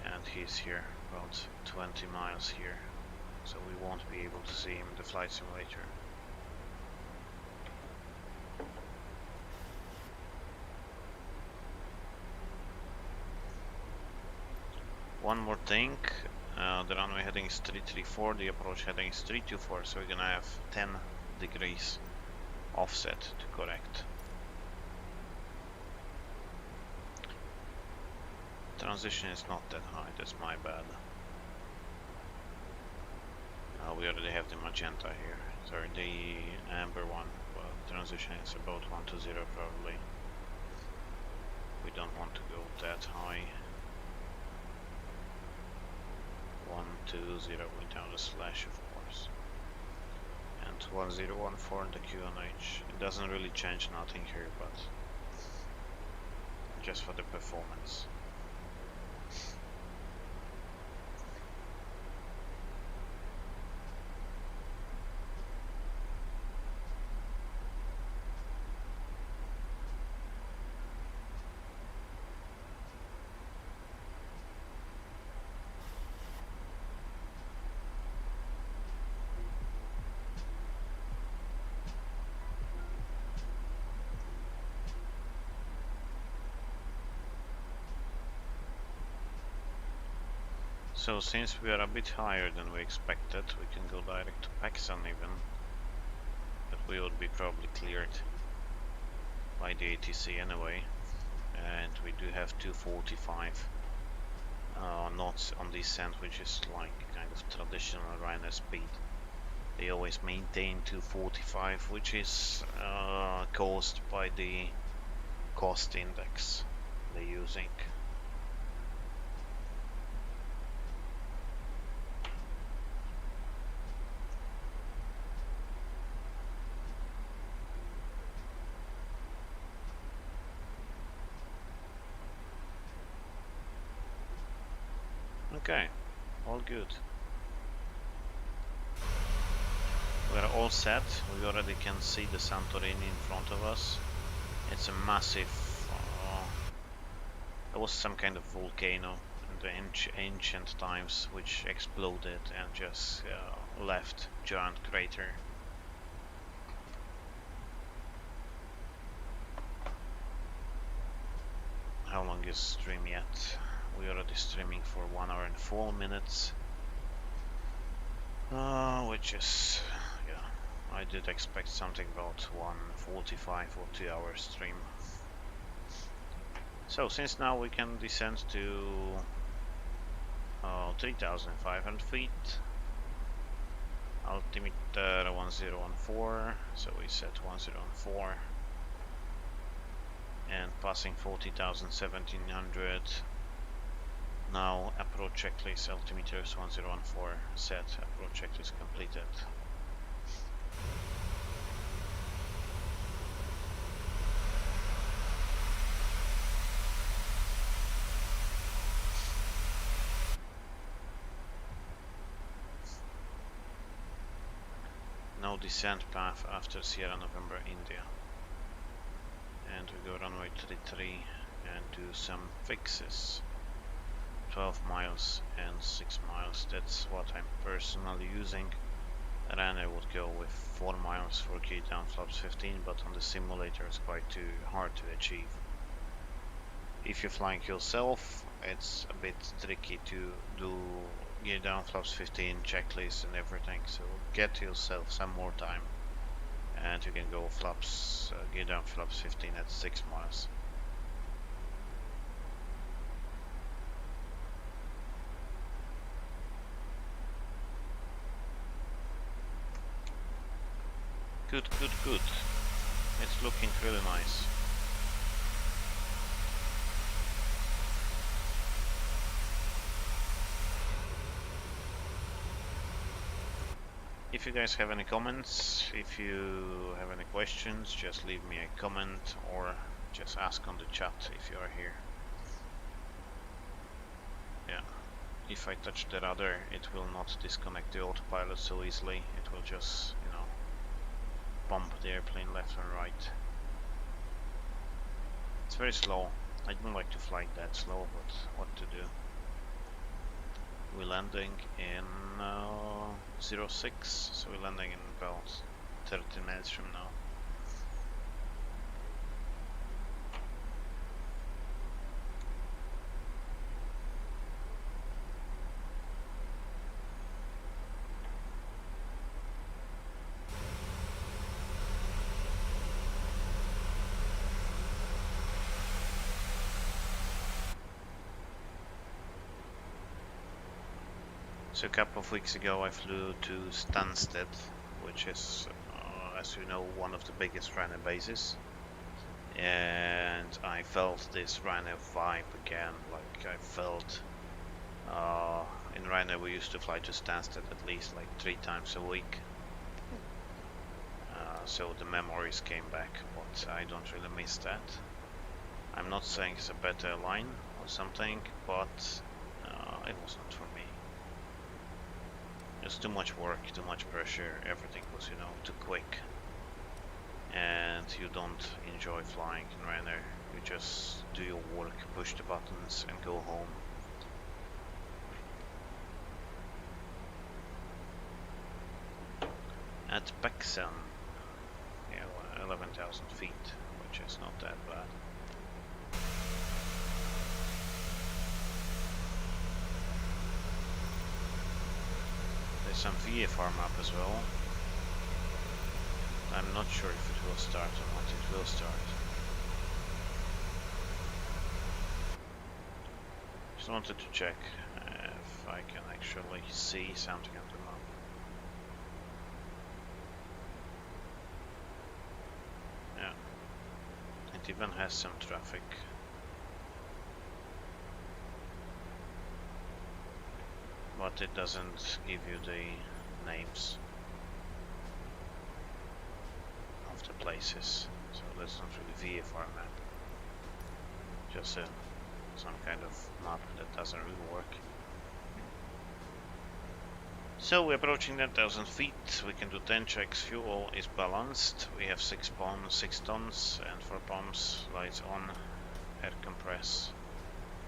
and he's here about 20 miles here, so we won't be able to see him in the flight simulator. One more thing, the runway heading is 334, the approach heading is 324, so we're gonna have 10 degrees offset to correct. Transition is not that high, that's my bad. We already have the magenta here, sorry, the amber one. Well, transition is about 120 probably. We don't want to go that high. 120 without a slash, of course. And 1014 the QNH. It doesn't really change nothing here, but just for the performance. So since we are a bit higher than we expected, we can go direct to Pakistan even, but we would be probably cleared by the ATC anyway, and we do have 245 knots on descent, which is like kind of traditional Ryanair speed. They always maintain 245, which is caused by the cost index they're using. Okay, all good. We are all set. We already can see the Santorini in front of us. It's a massive... there was some kind of volcano in the ancient times which exploded and just left giant crater. How long is stream yet? We're already streaming for 1 hour and 4 minutes, which is, yeah, I did expect something about 1:45 or 2 hour stream. So since now we can descend to 3,500 feet, altimeter 1014, so we set 1014, and passing 40,1700. Now approach checklist, altimeter is 1014 set, approach checklist completed. no descent path after Sierra November India. And we go runway 33 and do some fixes. 12 miles and 6 miles, that's what I'm personally using. And I would go with 4 miles for gear down flaps 15, but on the simulator it's quite too hard to achieve. If you're flying yourself, it's a bit tricky to do gear down flaps 15 checklist and everything, so get yourself some more time and you can go flaps gear down flaps 15 at 6 miles. Good, good, good. It's looking really nice. If you guys have any comments, if you have any questions, just leave me a comment or just ask on the chat if you are here. Yeah, if I touch the rudder, it will not disconnect the autopilot so easily. It will just, you know, bump the airplane left and right. It's very slow. I don't like to fly that slow, but what to do? We're landing in 06, so we're landing in about 30 minutes from now. So a couple of weeks ago I flew to Stansted, which is, as you know, one of the biggest runner bases. And I felt this runner vibe again, like I felt in Ryanair we used to fly to Stansted at least like 3 times a week. So the memories came back, but I don't really miss that. I'm not saying it's a better line or something, but it was not for me. Just too much work, too much pressure, everything was, you know, too quick. And you don't enjoy flying in Ryanair. You just do your work, push the buttons and go home. At Bexham, yeah, 11,000 feet, which is not that bad. There's some VFR map as well. I'm not sure if it will start or not. It will start. Just wanted to check if I can actually see something on the map. Yeah. It even has some traffic. But it doesn't give you the names of the places, so that's not really VFR map, just some kind of map that doesn't really work. So we're approaching 10,000 feet, we can do 10 checks, fuel is balanced, we have 6 tons and 4 pumps, lights on, air compress.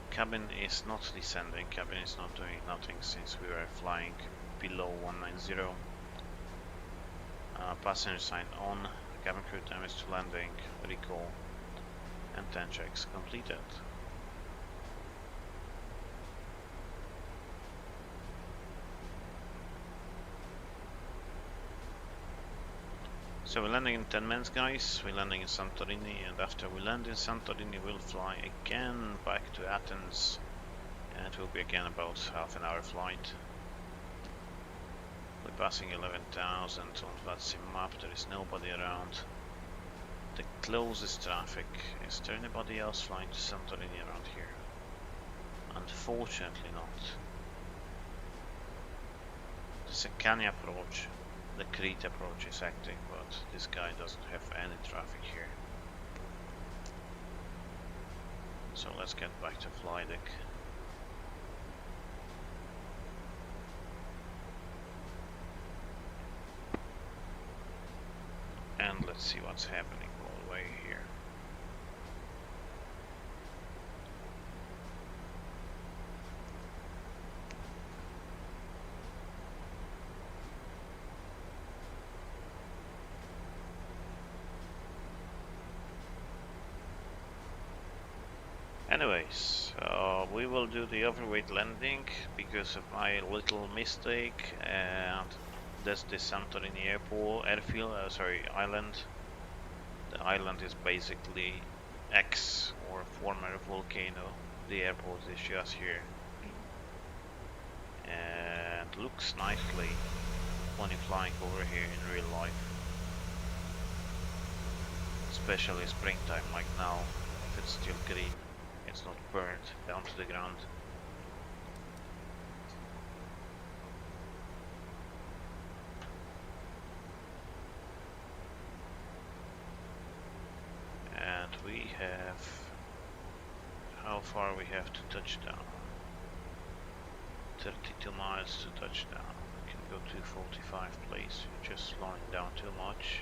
Cabin is not descending, cabin is not doing nothing since we were flying below 190. Passenger sign on, cabin crew time is to landing, recall, and 10 checks completed. So we're landing in 10 minutes, guys. We're landing in Santorini, and after we land in Santorini we'll fly again back to Athens, and it will be again about half an hour flight. We're passing 11,000 on Vatsim map, there is nobody around. The closest traffic, is there anybody else flying to Santorini around here? Unfortunately not. There's a Kanya approach. The Crete approach is active, but this guy doesn't have any traffic here. So let's get back to fly deck. let's see what's happening all the way here. Anyways, we will do the overweight landing because of my little mistake, and that's the Santorini Airport airfield. Island. The island is basically ex or former volcano. The airport is just here, and looks nicely when you're flying over here in real life, especially springtime like now. If it's still green. It's not burnt down to the ground. And we have... how far we have to touchdown? 32 miles to touchdown. We can go 245 please. You're just slowing down too much.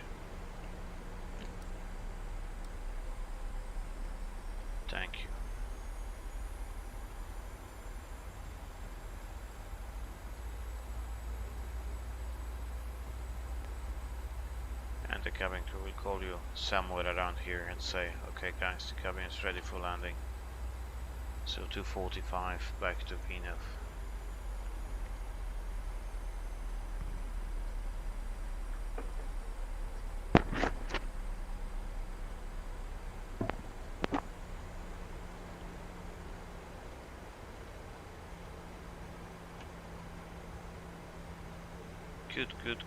Thank you. The cabin crew will call you somewhere around here and say, okay guys, the cabin is ready for landing. So 245 back to VNF.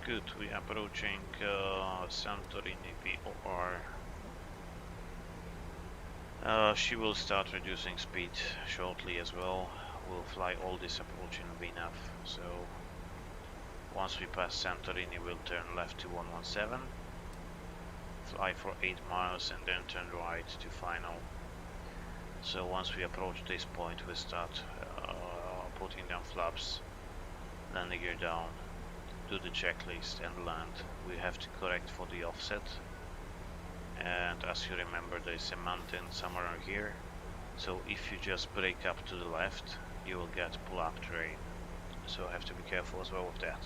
Good. We are approaching Santorini VOR. She will start reducing speed shortly as well. We'll fly all this approach in VNAV. So once we pass Santorini, we'll turn left to 117, fly for 8 miles, and then turn right to final. So once we approach this point, we start putting down flaps, landing gear down. Do the checklist and land. We have to correct for the offset, and as you remember, there is a mountain somewhere here, so if you just brake up to the left you will get pull-up terrain, so have to be careful as well with that.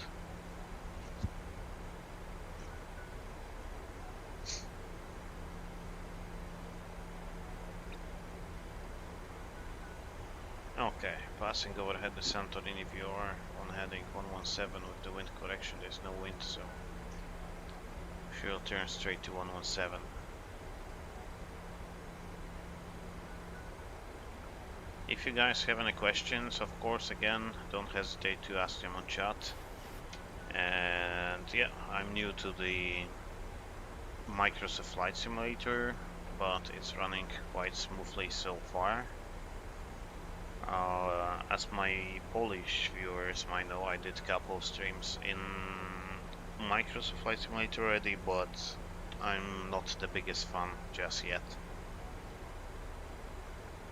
Okay, passing overhead the Santorini VOR on heading 117 with the wind correction. There's no wind, so she'll turn straight to 117. If you guys have any questions, of course, again, don't hesitate to ask them on chat. And yeah, I'm new to the Microsoft Flight Simulator, but it's running quite smoothly so far. As my Polish viewers might know, I did a couple of streams in Microsoft Flight Simulator already, but I'm not the biggest fan just yet.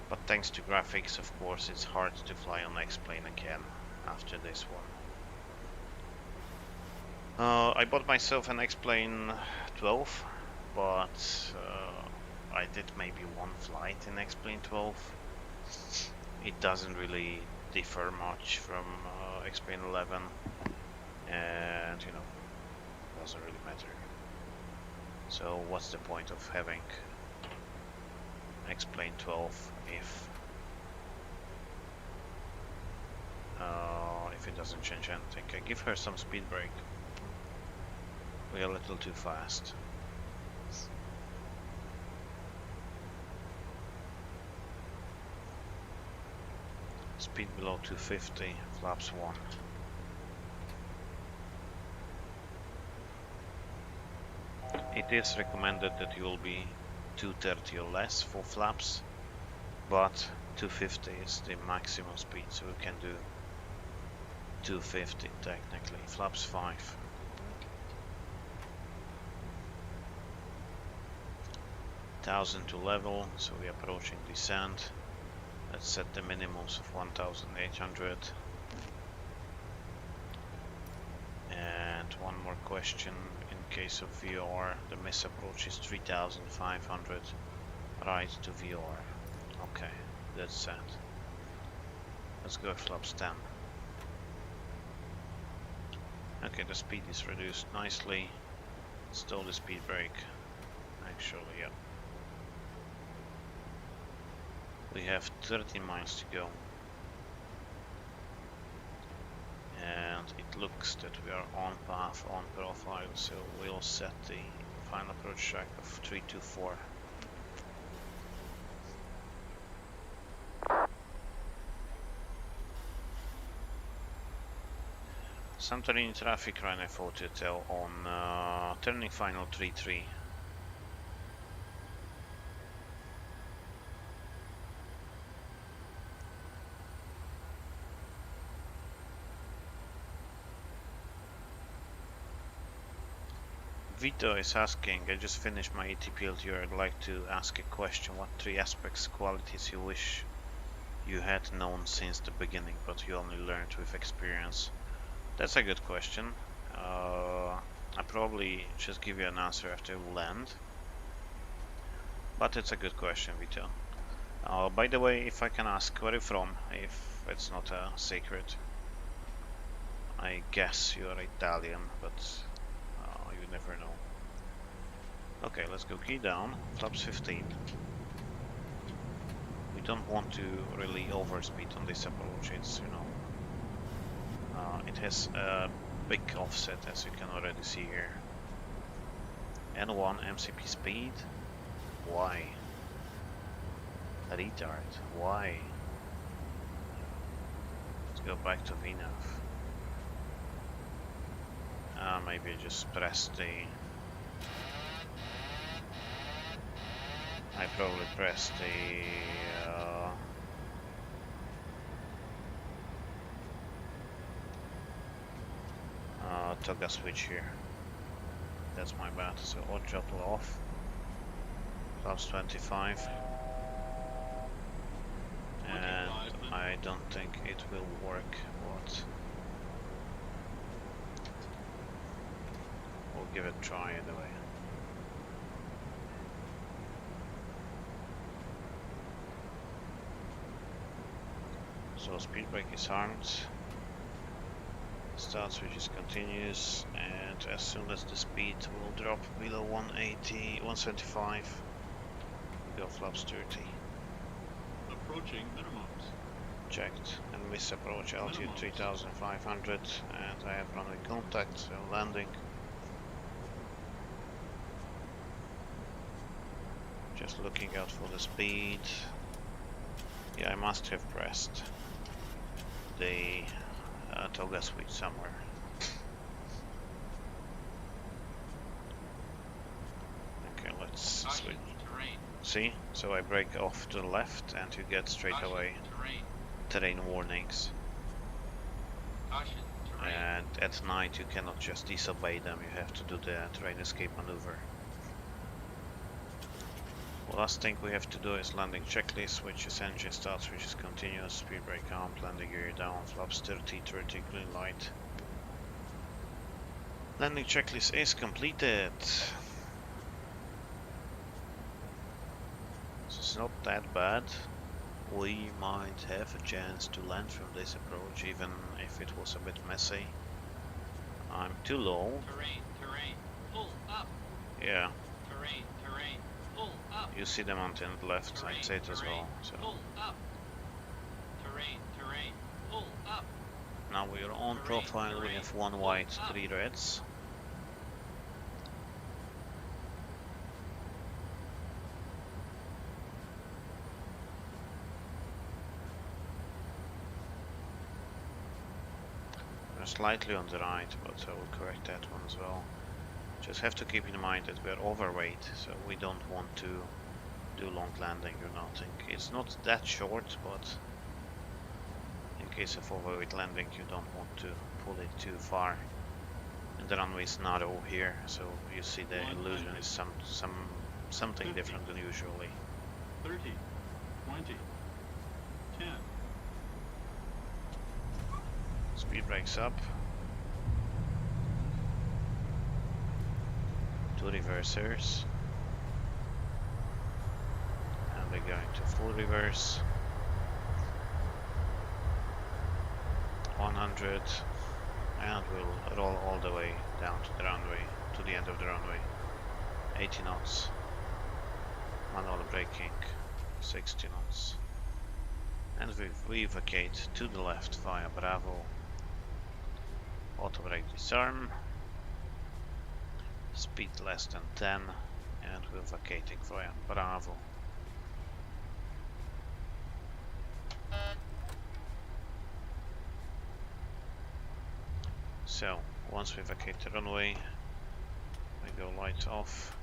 But thanks to graphics, of course, it's hard to fly on X-Plane again after this one. I bought myself an X-Plane 12, but I did maybe one flight in X-Plane 12. It doesn't really differ much from X-Plane 11, and you know, doesn't really matter. So what's the point of having X-Plane 12 if it doesn't change anything? I give her some speed brake. We're a little too fast. Speed below 250, flaps 1. It is recommended that you will be 230 or less for flaps, but 250 is the maximum speed, so we can do 250 technically. Flaps 5. $1,000 to level, so we're approaching descent. Let's set the minimums of 1,800. And one more question in case of VR, the miss approach is 3,500 right to VR. Okay, that's set. Let's go flaps 10. Okay, the speed is reduced nicely. Still the speed brake. Actually, yeah. We have 30 miles to go. And it looks that we are on path, on profile, so we'll set the final approach track of 324. Santorini traffic, runway 40 hotel on turning final 33. Vito is asking, I just finished my ATPLT, I'd like to ask a question. What 3 aspects, qualities you wish you had known since the beginning, but you only learned with experience? That's a good question. I probably just give you an answer after we land. But it's a good question, Vito. By the way, if I can ask, where are you from? If it's not a secret. I guess you are Italian, but you never know. Okay, let's go key down, flaps 15. We don't want to really overspeed on this approach, it's, you know, it has a big offset, as you can already see here. N1 MCP speed, why? Retard, why? Let's go back to VNAV. Maybe just press the... I probably pressed the... toggle switch here. That's my bad. So odd throttle off. Plus 25. And I don't think it will work, but we'll give it a try anyway. So speed brake is armed. Start switch is continuous, and as soon as the speed will drop below 180, 175, go flaps 30. Approaching minimums. Checked, and miss approach altitude 3,500, and I have runway contact, so landing. Just looking out for the speed. Yeah, I must have pressed the toggle switch somewhere. Okay, let's switch. See? So I brake off to the left and you get straight away terrain warnings. And at night you cannot just disobey them, you have to do the terrain escape maneuver. Last thing we have to do is landing checklist, which is engine start, which is continuous, speed brake armed, landing gear down, flaps 30, 30, green light. Landing checklist is completed. So it's not that bad. We might have a chance to land from this approach, even if it was a bit messy. I'm too low. Terrain, pull up. Yeah. Terrain, pull up. You see the mountain on the left, I'd say it as well. So pull up. Terrain, pull up. now we are on profile, we have 1 white, 3 reds. We're slightly on the right, but I will correct that one as well. Just have to keep in mind that we're overweight, so we don't want to do long landing or nothing. It's not that short, but in case of overweight landing you don't want to pull it too far. And the runway is narrow here, so you see the illusion is something 50, different than usually. 30, 20, 10. Speed brakes up. reversers. And we're going to full reverse. 100. And we'll roll all the way down to the runway, to the end of the runway. 80 knots. Manual braking. 60 knots. And we vacate to the left via Bravo. Auto brake disarm. Speed less than 10. And we're vacating via Bravo. So, once we vacate the runway, we go lights off,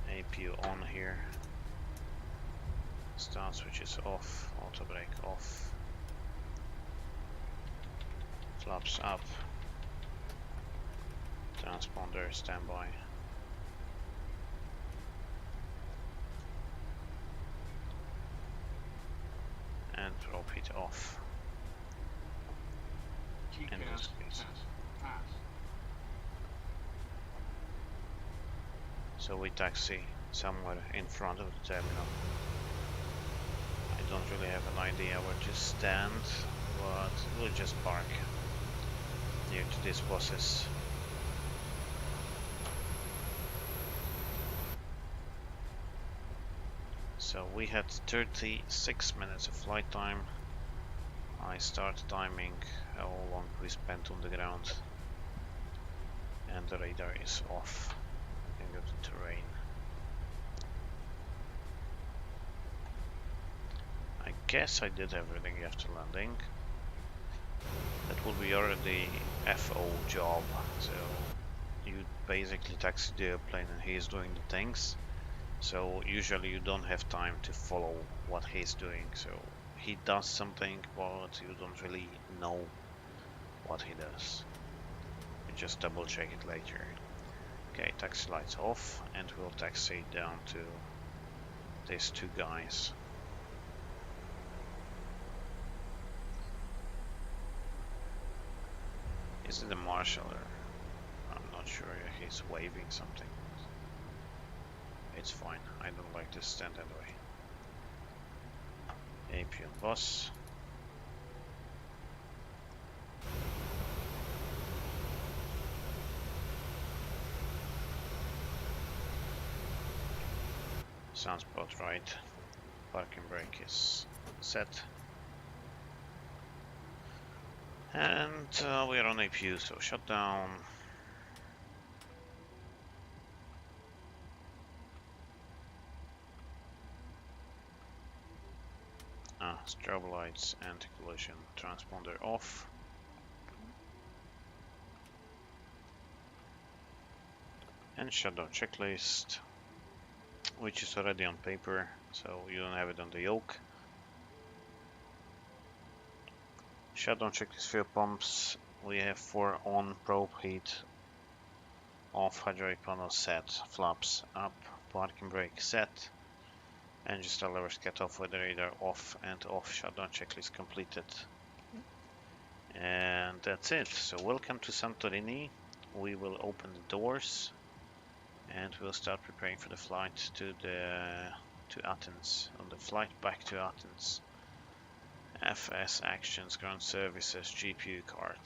APU on here, start switches off, auto brake off, flaps up, transponder standby, and prop heat off. In this case. So we taxi somewhere in front of the terminal. I don't really have an idea where to stand, but we'll just park near to these buses. So we had 36 minutes of flight time. I start timing how long we spent on the ground, and the radar is off. We can go to terrain. I guess I did everything after landing. That will be already FO job, so you basically taxi the airplane and he's doing the things. So usually you don't have time to follow what he's doing, so he does something, but you don't really know what he does. You just double check it later. Okay, taxi lights off, and we'll taxi down to these two guys. Is it a marshal or I'm not sure, he's waving something. It's fine, I don't like to stand anyway. AP on bus. Sounds about right. Parking brake is set. And we are on APU, so shut down. Strobe lights, anti-collision, transponder off. And shutdown checklist, which is already on paper, so you don't have it on the yoke. Shutdown checklist fuel pumps. We have 4 on, probe heat off, hydraulic panel set, flaps up, parking brake set. Engine start levers cut off with the radar off and off. Shutdown checklist completed. And that's it. So welcome to Santorini. We will open the doors and we'll start preparing for the flight to Athens. On the flight back to Athens. FS actions, ground services, GPU card.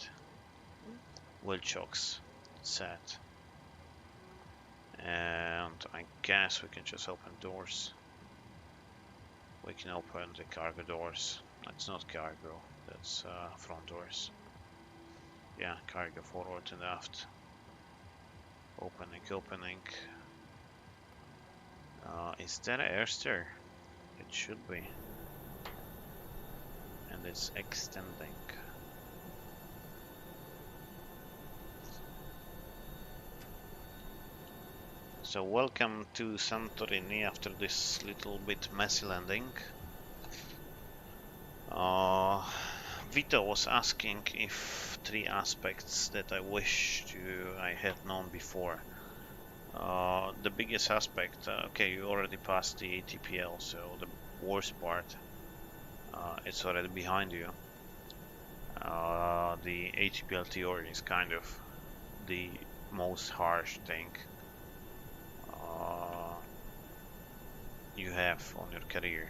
Wheel chocks set. And I guess we can just open doors. We can open the cargo doors. That's not cargo, that's front doors. Yeah, cargo forward and aft. Opening. Is that an air stair? It should be. And it's extending. So welcome to Santorini after this little bit messy landing. Vito was asking if 3 aspects that I I had known before. The biggest aspect, okay, you already passed the ATPL, so the worst part, it's already behind you. The ATPL theory is kind of the most harsh thing. you have on your career.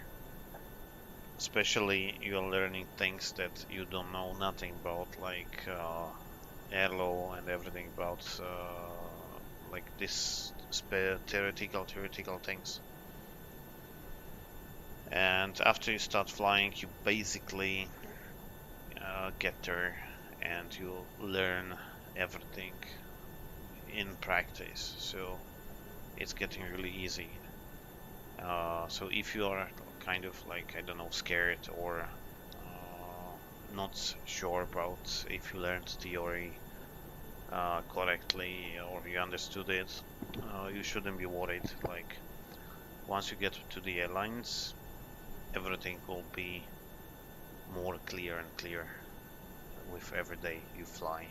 Especially you're learning things that you don't know nothing about, like airlaw and everything about like this theoretical things. And after you start flying, you basically get there and you learn everything in practice, so it's getting really easy. So if you are kind of like, I don't know, scared or not sure about if you learned theory correctly or you understood it, you shouldn't be worried. Like, once you get to the airlines, everything will be more clear and clear with every day you fly.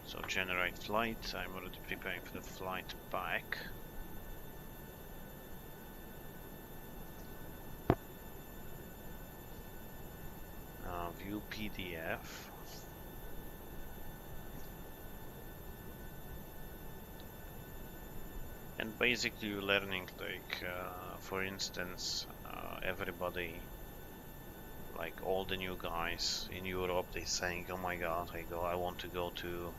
So generate flight, I'm already preparing for the flight back. View PDF. And basically you're learning, like, for instance, everybody, like all the new guys in Europe, they saying, oh my god, I want to go to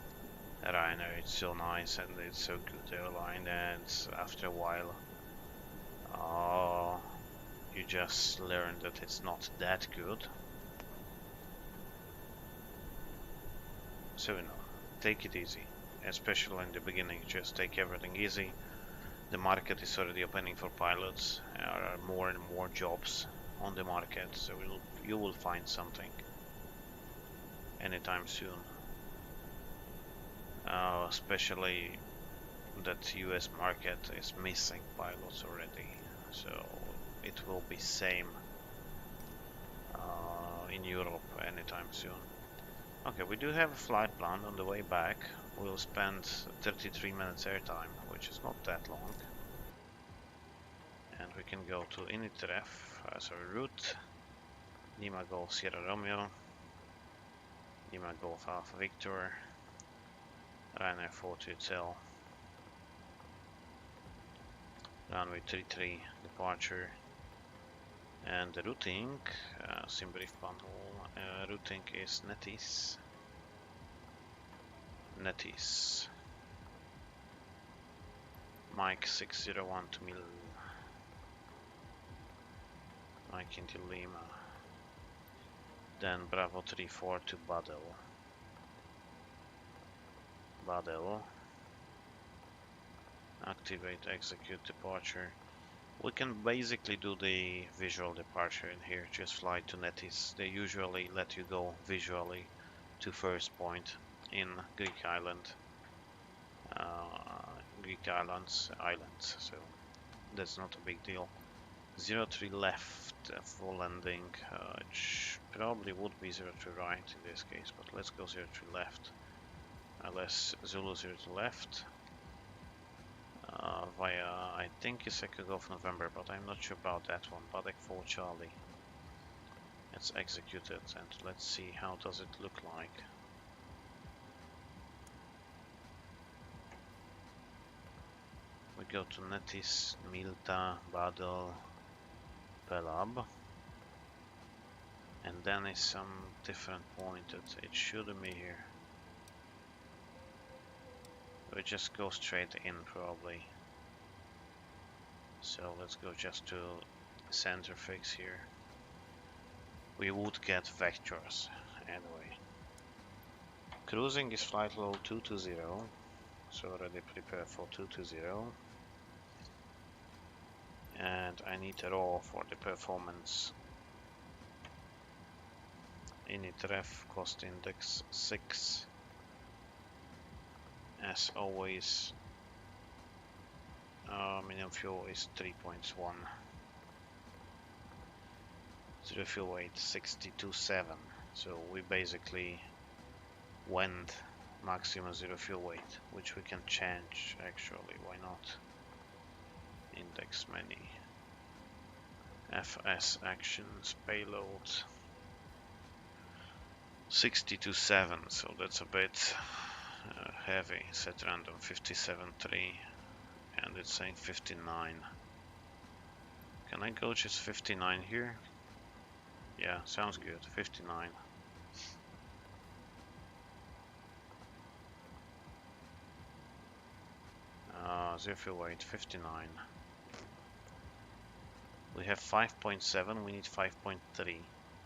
Ryanair, it's so nice and it's so good airline, and after a while you just learn that it's not that good. So, you know, take it easy, especially in the beginning. Just take everything easy. The market is already opening for pilots. There are more and more jobs on the market, so you will find something anytime soon. Especially that US market is missing pilots already, so it will be same in Europe anytime soon. Okay, we do have a flight plan on the way back. We'll spend 33 minutes airtime, which is not that long. And we can go to Initref as our route. Lima Golf Sierra Romeo. Lima Golf Alpha Victor. Ryanair 42 Hotel. Runway 33 departure. And the routing, sim brief panel, routing is Netis. Mike 601 to Mil. Mike into Lima. Then Bravo 34 to Badel. Activate, execute departure. We can basically do the visual departure in here, just fly to Netis. They usually let you go visually to first point in Greek islands, so that's not a big deal. 03 left for landing, which probably would be 03 right in this case, but let's go 03 left, unless Zulu 03 left. Via, I think it's Echo Golf November, but I'm not sure about that one. Badek 4 Charlie. It's executed, and let's see how does it look like. We go to Netis, Milta, Badel, Pelab, and then is some different point that it shouldn't be here. We just go straight in probably. So let's go just to center fix here. We would get vectors anyway. Cruising is flight level 220, so already prepare for 220. And I need a raw for the performance. Initref cost index 6. As always, minimum fuel is 3.1. Zero fuel weight 62.7. So we basically went maximum zero fuel weight, which we can change actually. Why not? Index menu. FS actions payload 62.7. So that's a bit heavy. Set random 57.3. And and it's saying 59. Can I go just 59 here? Yeah, sounds good. 59. Zero fuel weight 59. We have 5.7. We need 5.3,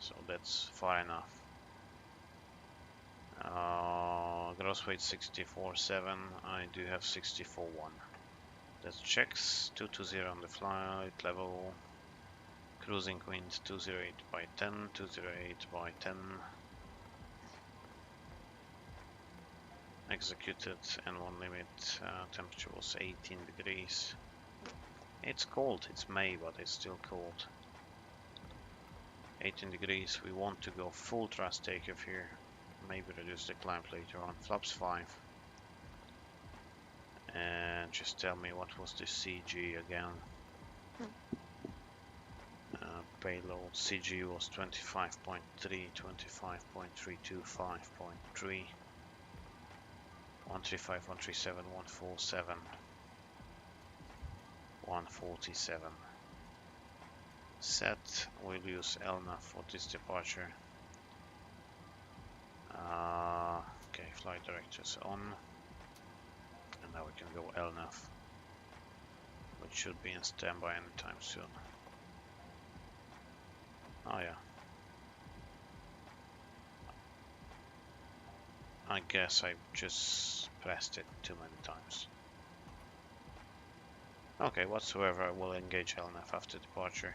so that's far enough. Gross weight 64.7. I do have 64.1. That's checks. 220 on the flight level. Cruising wind 208 by 10. 208 by 10. Executed N1 limit. Temperature was 18 degrees. It's cold. It's May, but it's still cold. 18 degrees. We want to go full thrust takeoff here. Maybe reduce the climb later on. Flaps 5. And just tell me what was the CG again. Payload CG was 25.3, 25.325.3, 135, 137, 147, 147. Set. We'll use LNAV for this departure. Okay, flight directors on. And now we can go LNAV, which should be in standby anytime soon. Oh yeah. I guess I just pressed it too many times. Okay, whatsoever, I will engage LNAV after departure.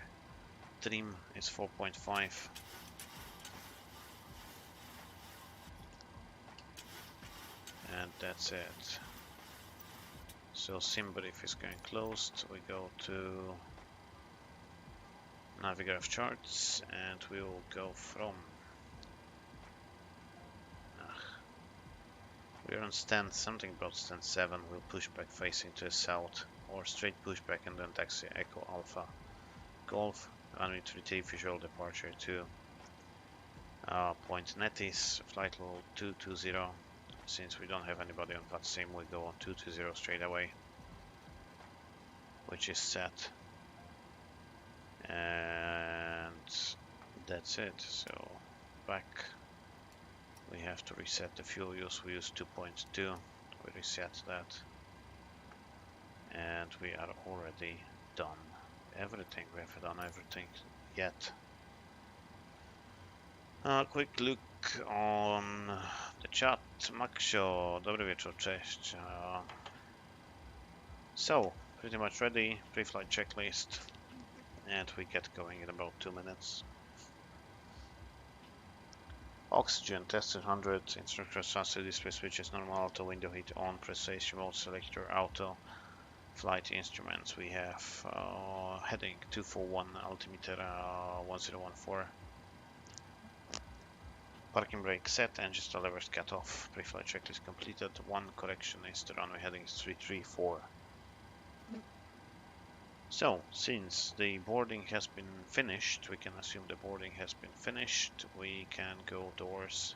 Trim is 4.5. And that's it. So SimBrief is going closed. We go to Navigraph charts and we will go from we're on stand something about stand 7. We'll push back facing to the south or straight push back and then taxi Echo Alpha Golf runway 3T visual departure to Point Netis, flight level 220. Since we don't have anybody on VATSIM, we go on 220 straight away, which is set. And that's it. So back, we have to reset the fuel use. We use 2.2. We reset that, and we are already done everything. We have done everything yet. Quick look on the chat. Maxio, dobry wieczór, cześć. So pretty much ready. Pre-flight checklist. And we get going in about 2 minutes. Oxygen tested 100. Instructor transfer display switches normal auto window heat on. Press remote selector auto. Flight instruments we have heading 241 altimeter 1014. Parking brake set, engine stall levers cut off. Pre-flight checklist completed. One correction is the runway heading is 334. So, since the boarding has been finished, we can assume the boarding has been finished. We can go doors,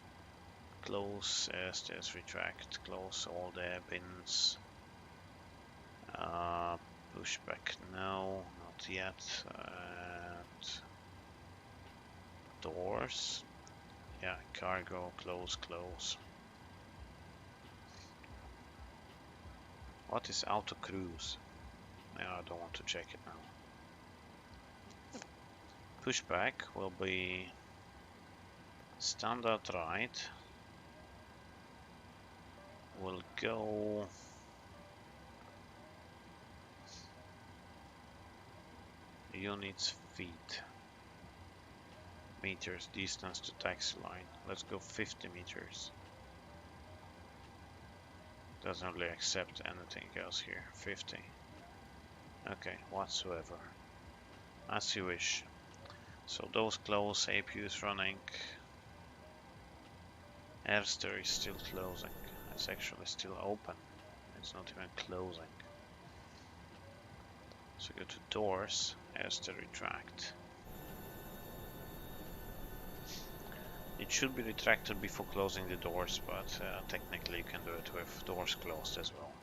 close, stairs retract, close all the bins. Push back, no, not yet. And doors, yeah, cargo, close, close. What is auto cruise? I don't want to check it now. Pushback will be standard right. We'll go units feet, meters distance to taxi line. Let's go 50 meters. Doesn't really accept anything else here. 50. Okay, whatsoever. As you wish. So those close, APU is running. Airster is still closing. It's actually still open. It's not even closing. So go to doors, Airster retract. It should be retracted before closing the doors, but technically you can do it with doors closed as well.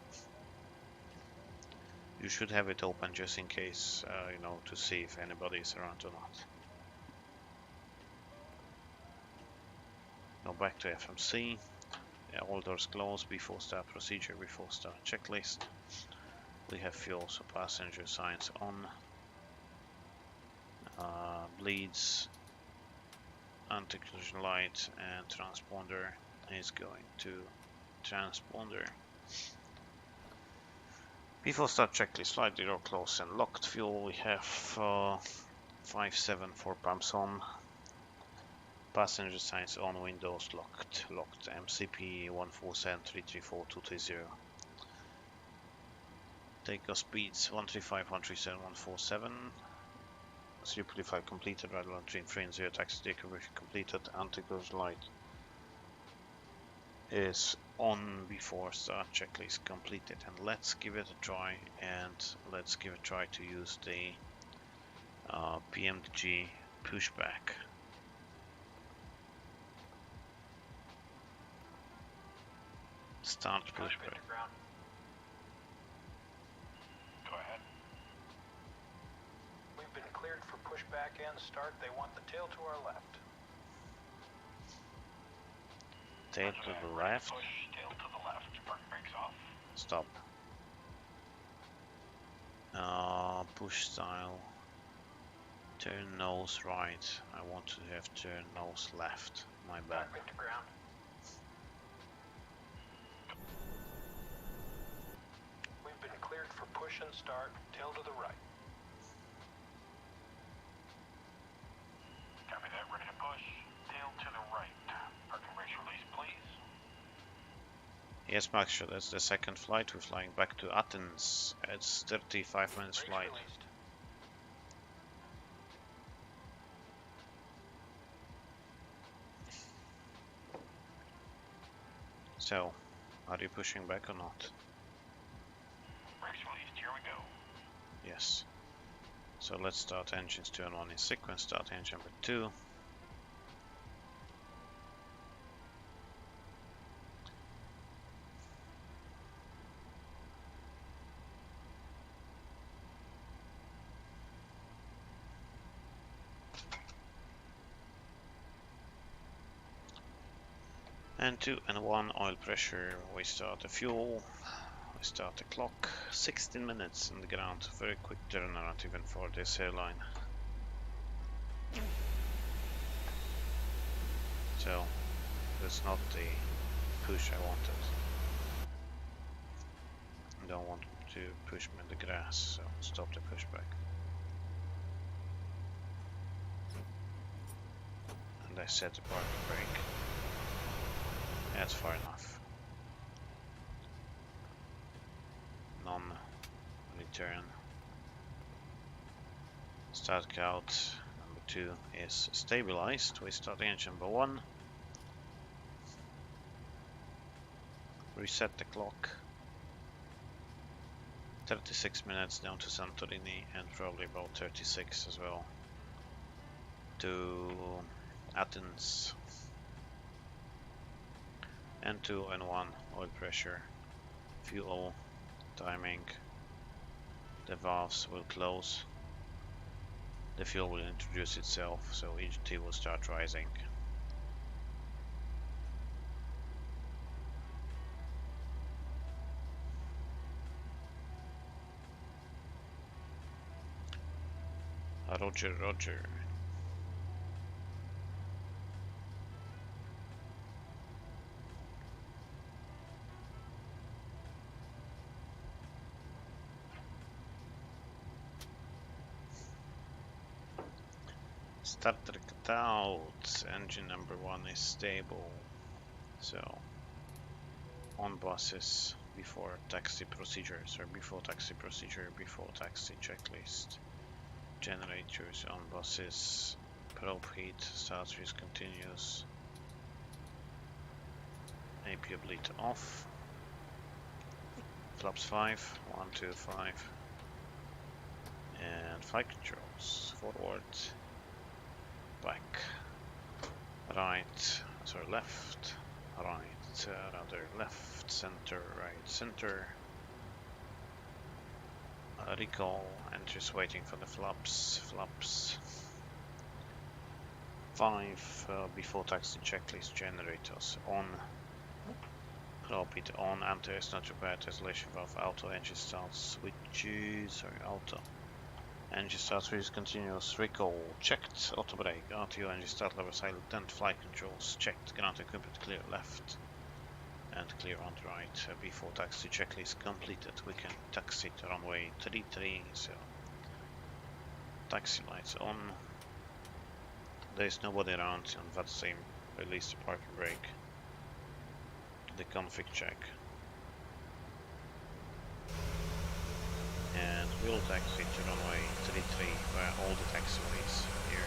You should have it open just in case, you know, to see if anybody is around or not. Now back to FMC. Yeah, all doors closed before start procedure, before start checklist. We have fuel, so passenger signs on. Bleeds, anti-collision light, and transponder is going to transponder. Before start checklist, flight door closed and locked. Fuel, we have 574 pumps on. Passenger signs on, windows locked. MCP 147-334-230. Takeoff speeds 135, 137, 147. 345 completed, right line 3 and 0, taxi deconversion completed, anti-collision light is on before start checklist completed. And let's give it a try, to use the PMDG pushback. Start pushback. Go ahead. We've been cleared for pushback and start. They want the tail to our left. Tail to the left. Push, tail to the left. Park brakes off. Stop. Push style. Turn nose right. I want to have turn nose left. My bad. Cockpit to ground. We've been cleared for push and start. Tail to the right. Copy that. Ready to push. Tail to the right. Parking brakes release, please. Yes, Max, sure, that's the second flight. We're flying back to Athens. It's 35 minutes Brakes flight. released. So, are you pushing back or not? Brakes released. Here we go. Yes. So let's start engines 2 and 1 in sequence. Start engine number 2. And 2 and 1 oil pressure. We start the fuel. We start the clock. 16 minutes in the ground. Very quick turnaround even for this airline. So that's not the push I wanted. I don't want to push me in the grass, so stop the pushback. And I set the parking brake. That's far enough. Non-return. Start count number 2 is stabilized. We start engine number 1. Reset the clock. 36 minutes down to Santorini and probably about 36 as well to Athens. And 2 and 1 oil pressure, fuel, timing. The valves will close. The fuel will introduce itself, so EGT will start rising. Roger, roger. Starter cut out. Engine number 1 is stable. So on buses before taxi procedures, or before taxi procedure, before taxi checklist. Generators on buses. Probe heat. Start freeze continuous. APU bleed off. Flaps 5. 1, 2, 5. And flight controls. Forward. Back, right, sorry, left, right, rather left, center, right, center, recall and just waiting for the flaps. 5 before taxi checklist generators on. Drop it on. Anti-air not repair isolation valve. Auto engine starts. Switches. Auto engine starts with continuous recall. Checked. Auto brake. RTO engine start level silent. Flight controls checked. Ground equipment clear left and clear on the right. Before taxi checklist completed, we can taxi to runway 33. So taxi lights on. There is nobody around on that same. Release the parking brake. The config check. And we'll taxi to runway 33 via all the taxiways here.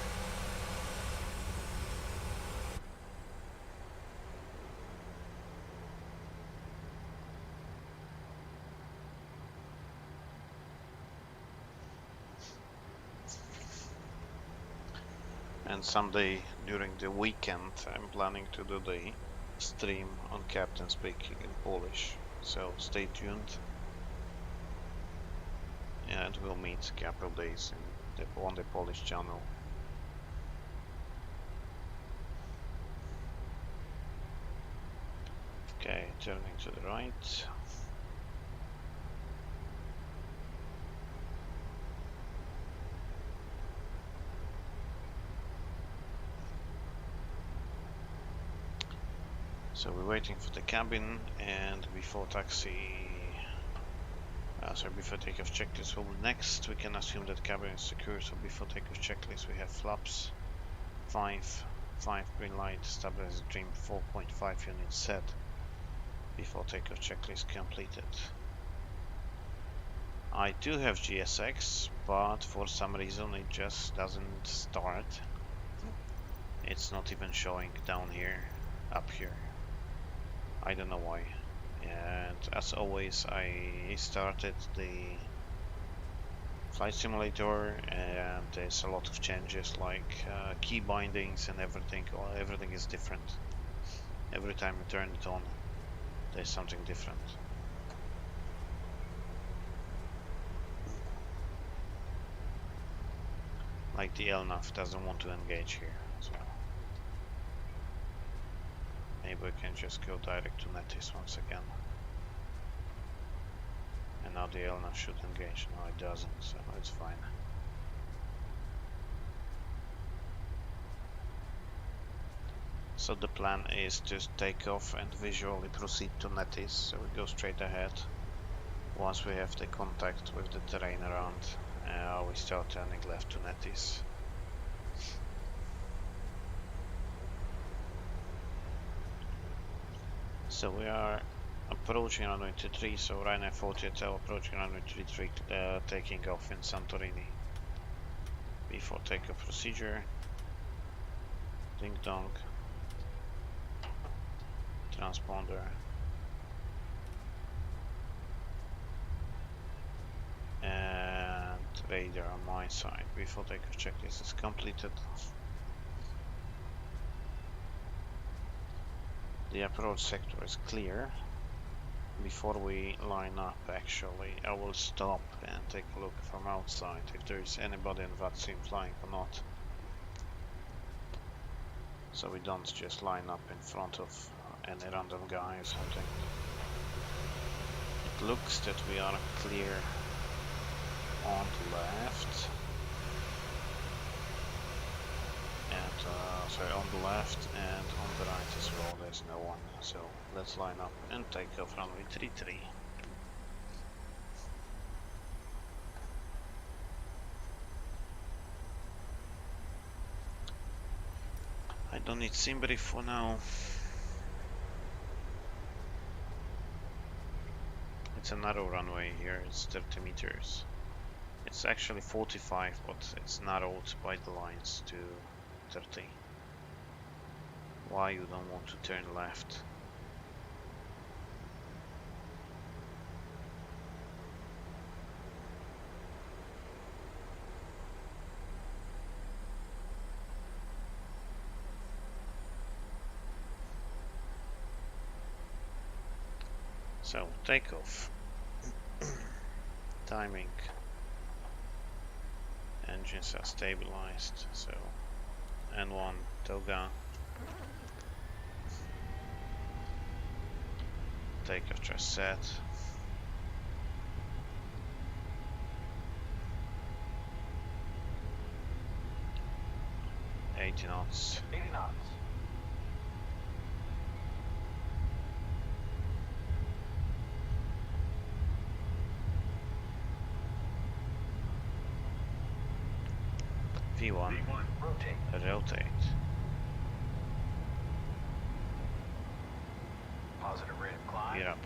And someday during the weekend I'm planning to do the stream on Captain speaking in Polish, so stay tuned. And we'll meet a couple days on the Polish channel. Okay, turning to the right. So we're waiting for the cabin, and before taxi, before takeoff checklist will be next. We can assume that cabin is secure, so before takeoff checklist we have flaps 5 green light, stabilizer trim 4.5 units set. Before takeoff checklist completed. I do have GSX, but for some reason it just doesn't start. It's not even showing down here, up here. I don't know why. And as always, I started the flight simulator, and there's a lot of changes, like key bindings and everything. Well, everything is different. Every time I turn it on, there's something different. Like the LNAV doesn't want to engage here. So maybe we can just go direct to Netis once again. And now the LNAV should engage. No, it doesn't, so it's fine. So the plan is to take off and visually proceed to Netis. So we go straight ahead. Once we have the contact with the terrain around, we start turning left to Netis. So we are approaching runway 23, so Ryanair 48 approaching runway 23, taking off in Santorini. Before takeoff procedure, ding dong, transponder, and radar on my side. Before takeoff checklist is completed. The approach sector is clear. Before we line up, actually, I will stop and take a look from outside if there is anybody in that scene flying or not. So we don't just line up in front of any random guy or something. It looks that we are clear on the left. And sorry, on the left and on the right as well, there's no one. So let's line up and take off runway 33. I don't need Simbri for now. It's a narrow runway here, it's 30 meters. It's actually 45, but it's narrowed by the lines to 30. Why you don't want to turn left? So takeoff. Timing Engines are stabilized, so N1 Toga. Takeoff just set. $80 knots. 80 knots. V1, Rotate. rotate. Positive rate of climb. Gear up.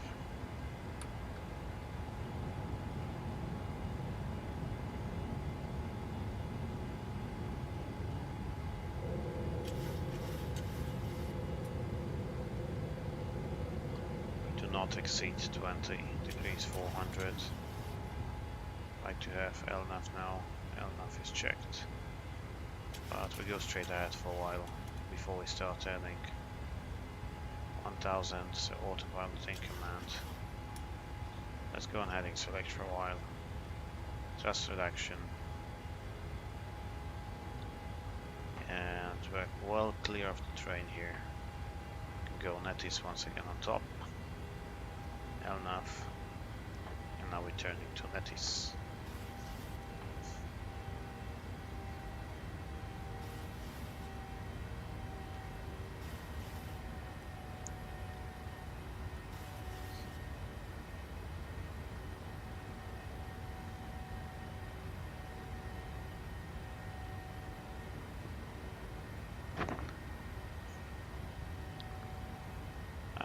Do not exceed 20 degrees 400. Like to have LNAV now. LNAV is checked. But we go straight ahead for a while before we start turning. 1000, so autopilot in command. Let's go on heading select for a while. Thrust reduction. And we're well clear of the train here. Go Nettis once again on top. LNAV. And now we're turning to Nettis.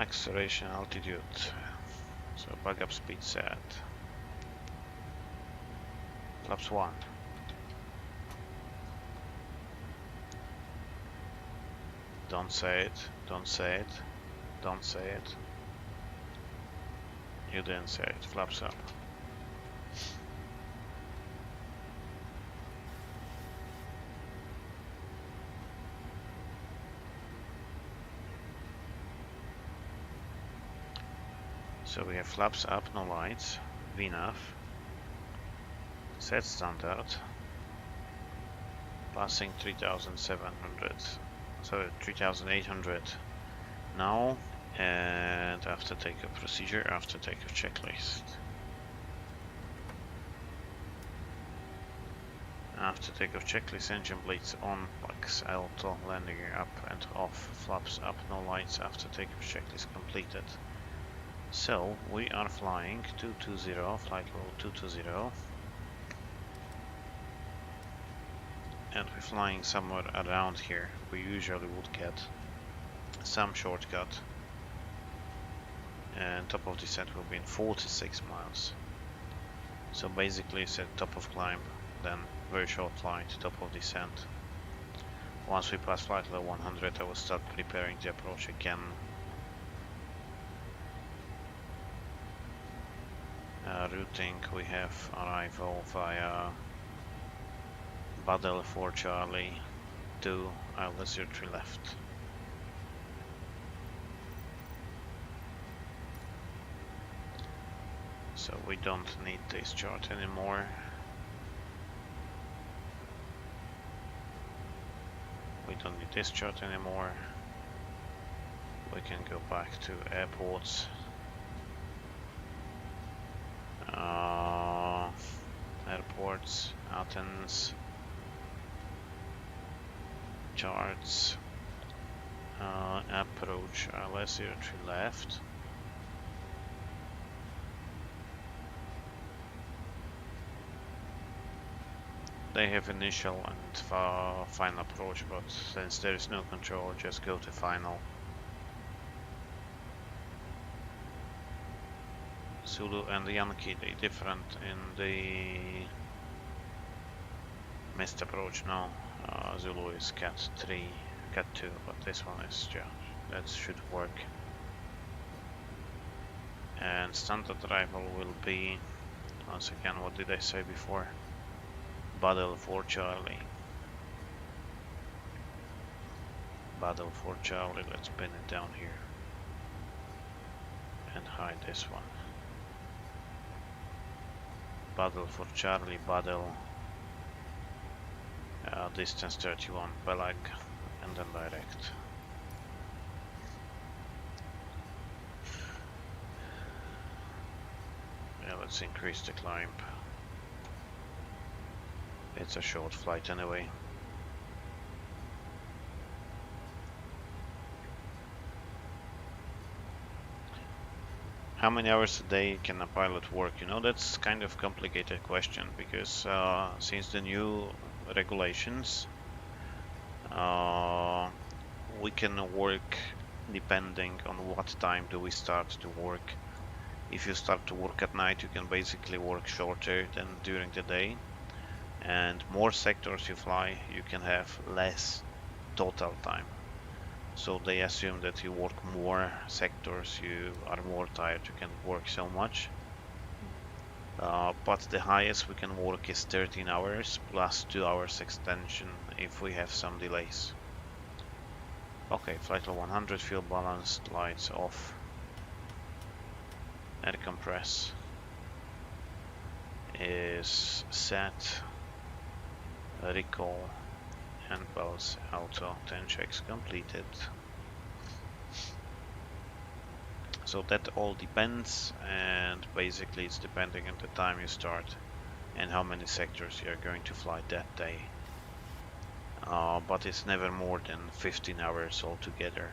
Acceleration altitude, so bug up speed set. Flaps 1. Don't say it, don't say it, don't say it. You didn't say it, flaps up. So we have flaps up, no lights, VNAV, set standard, passing 3700, so 3800 now, and after takeoff procedure, after takeoff checklist. After takeoff checklist, engine blades on, Pax Alto, landing gear up and off, flaps up, no lights, after takeoff checklist completed. So we are flying 220, flight level 220, and we're flying somewhere around here. We usually would get some shortcut, and top of descent will be in 46 miles. So basically it's at top of climb, then very short flight, top of descent. Once we pass flight level 100, I will start preparing the approach again. Routing, we have arrival via Badel 4 Charlie to LGSR left. So we don't need this chart anymore. We don't need this chart anymore. We can go back to airports. Airports, Athens, charts, approach LGSR left. They have initial and final approach, but since there is no control, just go to final. Zulu and Yankee, they different in the missed approach now. Zulu is Cat 3, Cat 2, but this one is, yeah, that should work. And standard arrival will be, once again, what did I say before? Badel 4 Charlie. Badel 4 Charlie, let's pin it down here. And hide this one. Badel for Charlie, Badel Distance 31, Pelag, and then direct. Yeah, let's increase the climb. It's a short flight anyway. How many hours a day can a pilot work? You know, that's kind of complicated question because since the new regulations, we can work depending on what time do we start to work. If you start to work at night, you can basically work shorter than during the day, and more sectors you fly, you can have less total time. So they assume that you work more sectors, you are more tired, you can work so much. But the highest we can work is 13 hours plus 2 hours extension if we have some delays. Okay, flight level 100, fuel balanced, lights off, air compress is set, recall, handbells auto, 10 checks completed. So that all depends, and basically it's depending on the time you start and how many sectors you are going to fly that day. But it's never more than 15 hours altogether.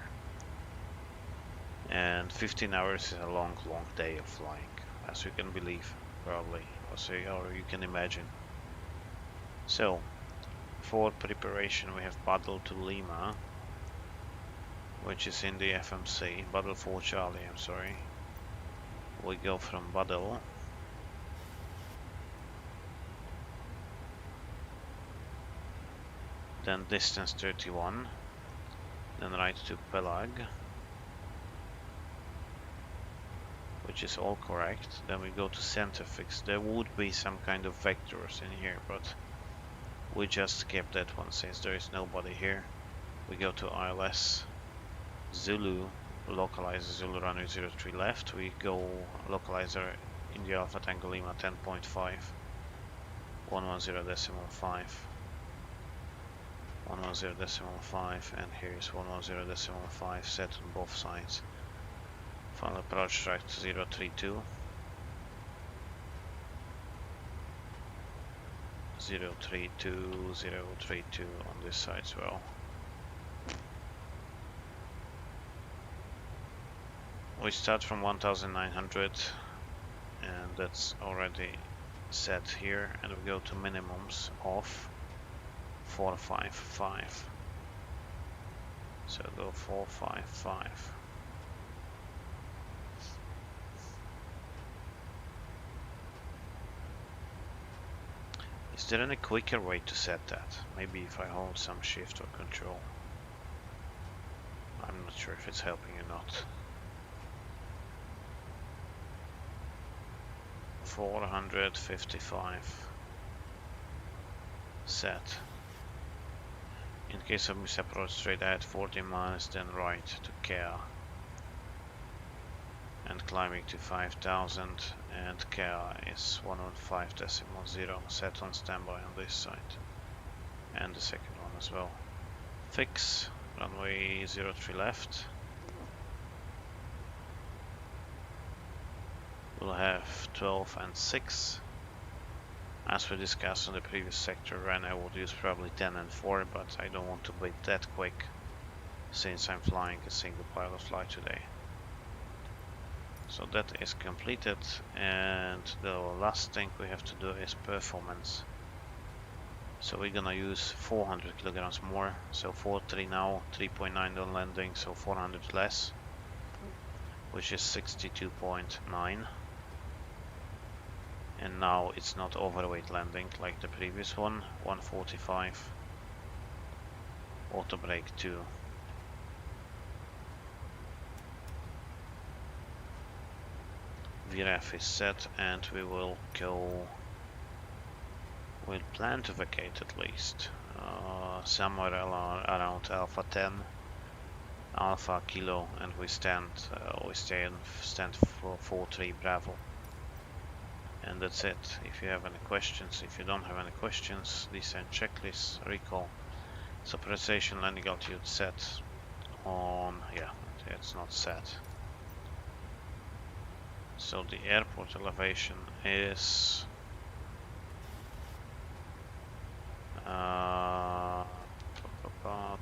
And 15 hours is a long day of flying, as you can believe, probably, or you can imagine. So, for preparation we have Badal to Lima, which is in the FMC, Badal 4 Charlie, I'm sorry. We go from Badal then distance 31, then right to Pelag, which is all correct. Then we go to center fix. There would be some kind of vectors in here, but we just kept that one since there is nobody here. We go to ILS, Zulu, localizer Zulu runway 03 left. We go localizer India Alpha Tango Lima 10.5, 110.5. 110.5, and here is 110.5 set on both sides. Final approach right 032. 032 on this side as well. We start from 1900 and that's already set here, and we go to minimums of 455. So go 455. Is there any quicker way to set that? Maybe if I hold some shift or control. I'm not sure if it's helping or not. 455 set. In case of misapproach straight ahead 40 miles, then right to Kea and climbing to 5000, and Kea is 115.0 set on standby on this side and the second one as well. Fix runway 03 left. We'll have 12 and 6. As we discussed on the previous sector run, I would use probably 10 and 4, but I don't want to be that quick since I'm flying a single pilot flight today. So that is completed, and the last thing we have to do is performance. So we're gonna use 400 kilograms more, so 4.3 now, 3.9 on landing, so 400 less, which is 62.9. And now it's not overweight landing like the previous one. 145. Auto brake 2. VREF is set, and we will go. We'll plan to vacate at least somewhere around Alpha 10, Alpha Kilo, and we stand for 43 Bravo. And that's it. If you have any questions, if you don't have any questions, descent checklist, recall. So pressurization landing altitude set on, yeah, it's not set. So the airport elevation is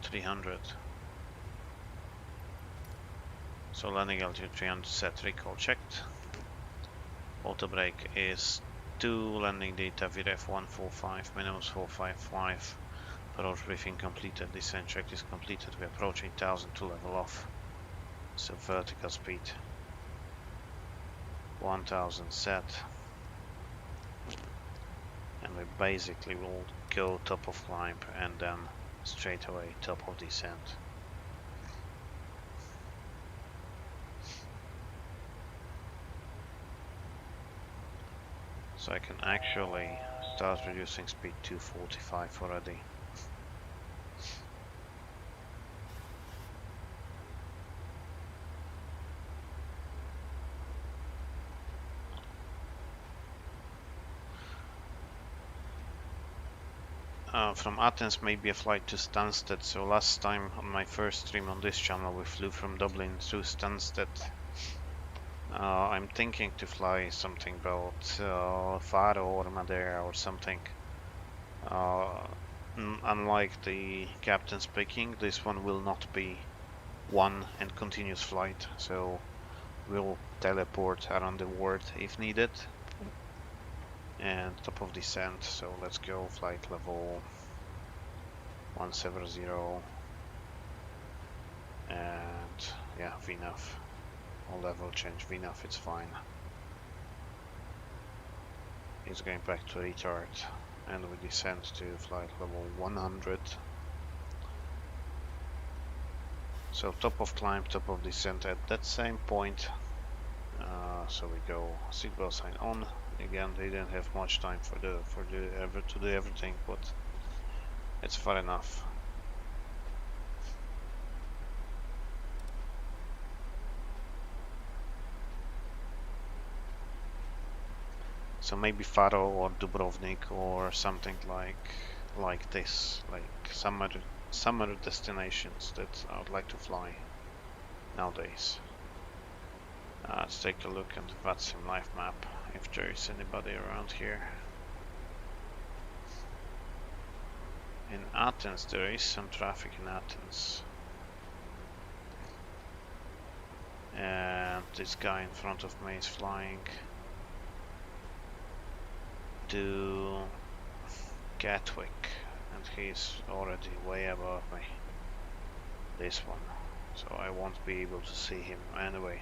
300. So landing altitude 300 set, recall checked. Auto brake is 2, landing data VREF 145, minimum 455. Approach briefing completed, descent check is completed. We approach 8000 to level off. So vertical speed 1000 set. And we basically will go top of climb and then straight away top of descent. So I can actually start reducing speed to 45 already. From Athens maybe a flight to Stansted. So last time on my first stream on this channel we flew from Dublin to Stansted. I'm thinking to fly something about Faro or Madeira or something. Unlike the captain's picking, this one will not be one and continuous flight, so we'll teleport around the world if needed. And top of descent, so let's go flight level 170 and yeah, VNAV. Or level change VNAV, it's fine. It's going back to retard and we descend to flight level 100. So top of climb, top of descent at that same point. So we go seatbelt sign on. Again, they didn't have much time to do everything, but it's far enough. So maybe Faro or Dubrovnik or something like this, like summer destinations that I would like to fly nowadays. Let's take a look at the VATSIM live map if there is anybody around here. In Athens there is some traffic in Athens. And this guy in front of me is flying to Gatwick and he's already way above me, this one, so I won't be able to see him anyway.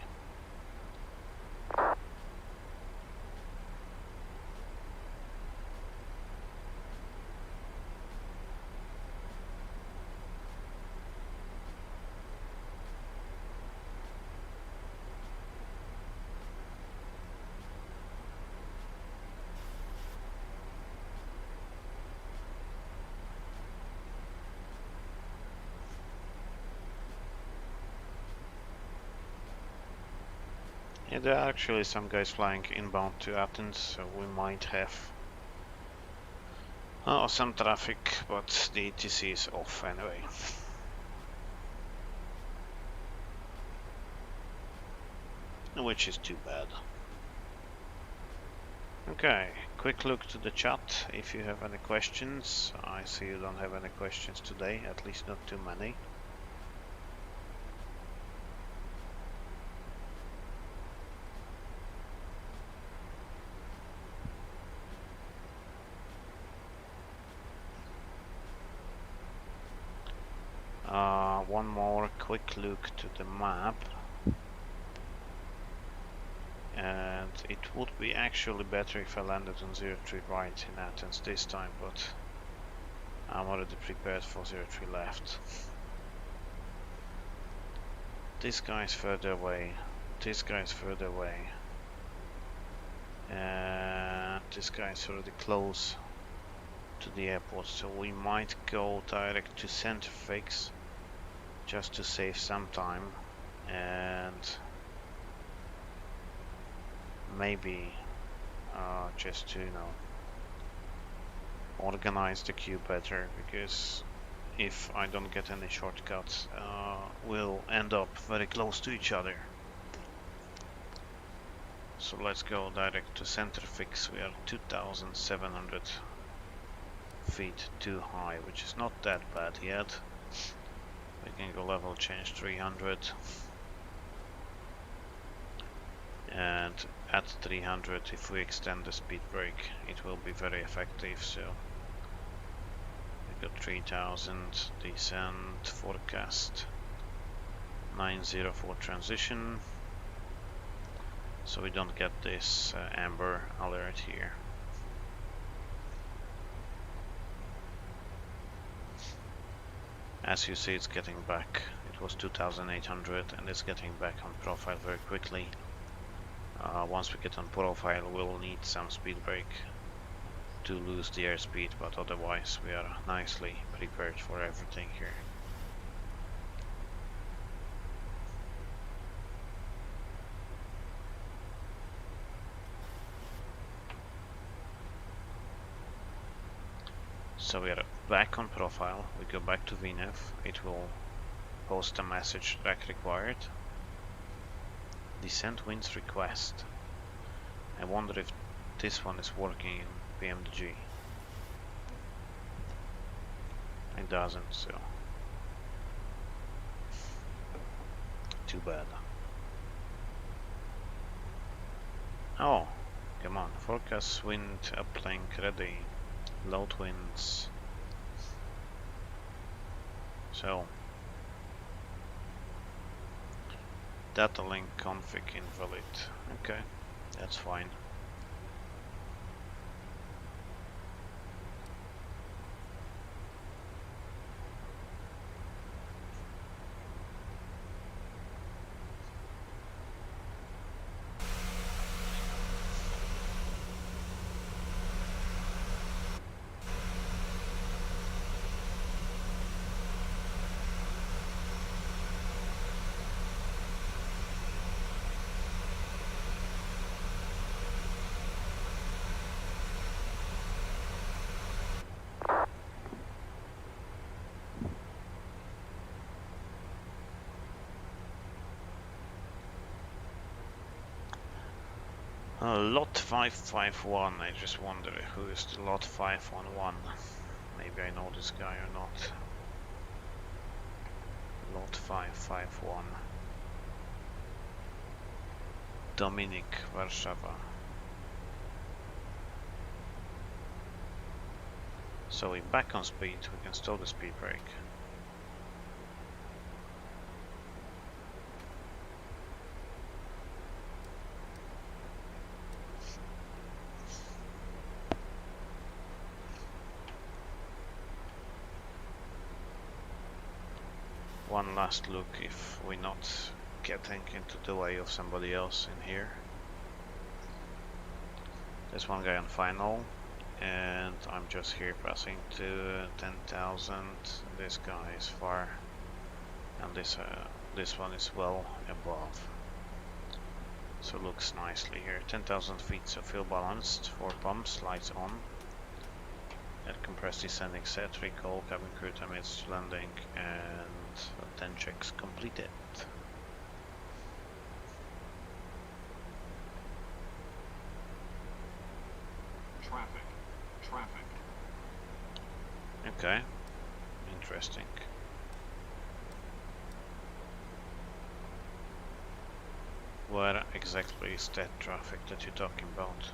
Yeah, there are actually some guys flying inbound to Athens, so we might have some traffic, but the ETC is off anyway. Which is too bad. Okay, quick look to the chat if you have any questions. I see you don't have any questions today, at least not too many. One more quick look to the map, and it would be actually better if I landed on 03 right in Athens this time, but I'm already prepared for 03 left. This guy is further away, this guy is further away, and this guy is already close to the airport, so we might go direct to center fix just to save some time, and maybe just to organize the queue better, because if I don't get any shortcuts, we'll end up very close to each other. So let's go direct to center fix. We are 2,700 feet too high, which is not that bad yet. We can go level change 300, and at 300, if we extend the speed brake, it will be very effective. So we got 3,000 descent forecast 90 for transition, so we don't get this amber alert here. As you see, it's getting back. It was 2,800 and it's getting back on profile very quickly. Once we get on profile, we'll need some speed brake to lose the airspeed, but otherwise we are nicely prepared for everything here. So we are back on profile. We go back to VNAV. It will post a message track required. Descent winds request. I wonder if this one is working in PMDG. It doesn't, so too bad. Oh, come on. Forecast wind uplink ready. Load winds. So data link config invalid. Okay, that's fine. Lot 551, I just wonder who is the lot 511. Maybe I know this guy or not. Lot 551. Dominik, Warszawa. So we're back on speed, we can stall the speed brake. One last look if we're not getting into the way of somebody else in here. There's one guy on final, and I'm just here passing to 10,000. This guy is far, and this one is well above. So it looks nicely here. 10,000 feet, so fuel balanced, 4 pumps, lights on. At compressed descending set, recall, cabin crew amidst landing, and 10 checks completed. Traffic. Okay, interesting. Where exactly is that traffic that you're talking about?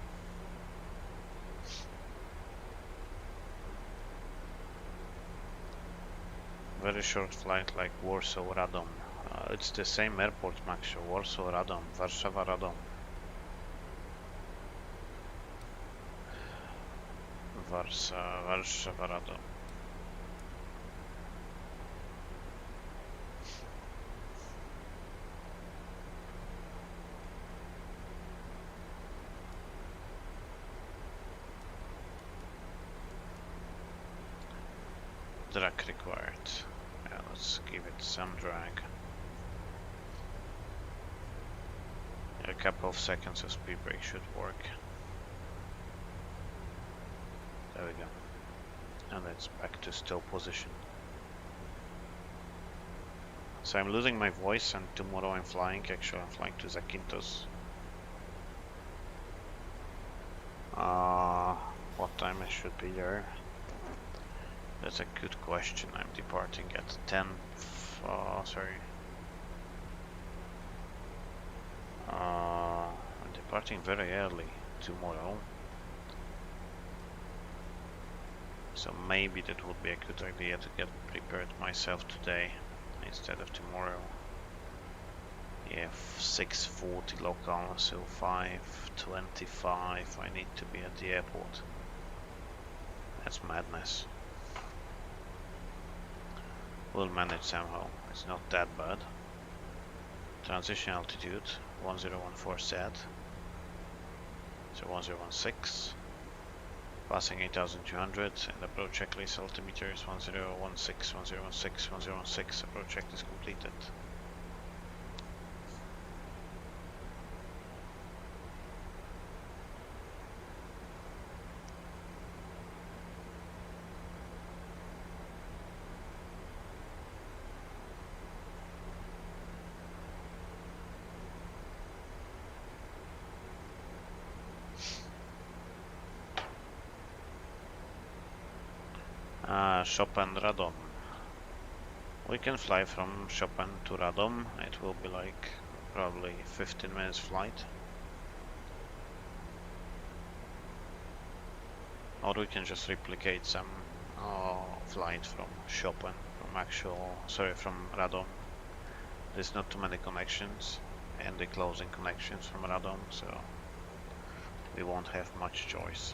Very short flight like Warsaw Radom. It's the same airport, Max. Warsaw Radom, Warszawa Radom. Warszawa Radom. Drag required. Yeah, let's give it some drag. A couple of seconds of speed brake should work. There we go. And it's back to still position. So I'm losing my voice, and tomorrow I'm flying. Actually, I'm flying to Zakynthos. What time I should be there? That's a good question. I'm departing at 10. Sorry. I'm departing very early tomorrow. So maybe that would be a good idea to get prepared myself today instead of tomorrow. Yeah, 6:40 local, so 5:25 I need to be at the airport. That's madness. We'll manage somehow, it's not that bad. Transition altitude 1014 set, so 1016. Passing 8200 and approach checklist altimeters 1016, 1016, 1016. Approach checklist completed. Chopin Radom. We can fly from Chopin to Radom. It will be like probably 15 minutes flight. Or we can just replicate some flight from Chopin, from Radom. There's not too many connections, and the closing connections from Radom, so we won't have much choice.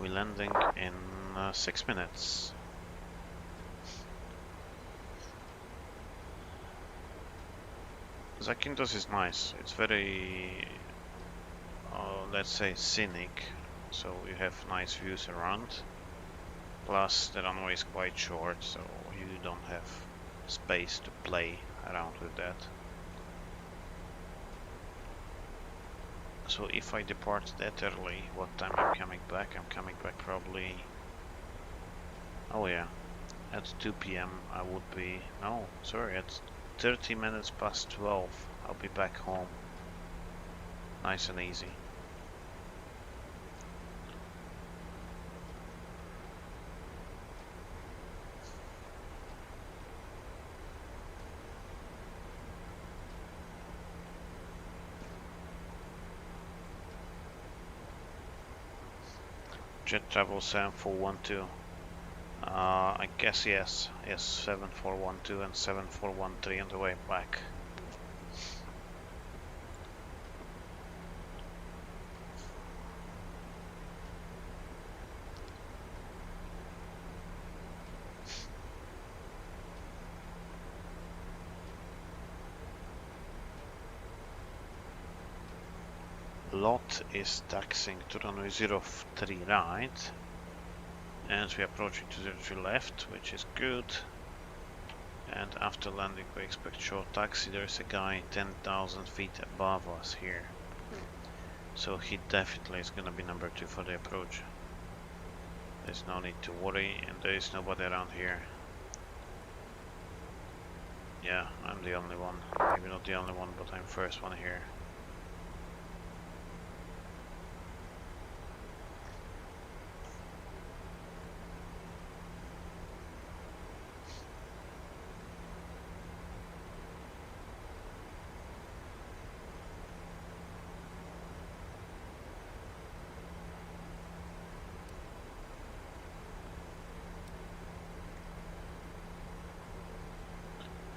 We're landing in 6 minutes. Zakynthos is nice. It's very, let's say, scenic. So you have nice views around. Plus the runway is quite short, so you don't have space to play around with that. So if I depart that early, what time I'm coming back? I'm coming back probably... Oh yeah, at 2 PM I would be... No, sorry, at 30 minutes past 12 I'll be back home. Nice and easy. Jet travel 7412. I guess yes. Yes, 7412 and 7413 on the way back. Lot is taxiing to runway 03 right, and we are approaching to 03 left, which is good. And after landing we expect short taxi. There's a guy 10,000 feet above us here, so he definitely is gonna be number 2 for the approach. There's no need to worry, and there is nobody around here. Yeah, I'm the only one. Maybe not the only one, but I'm first one here.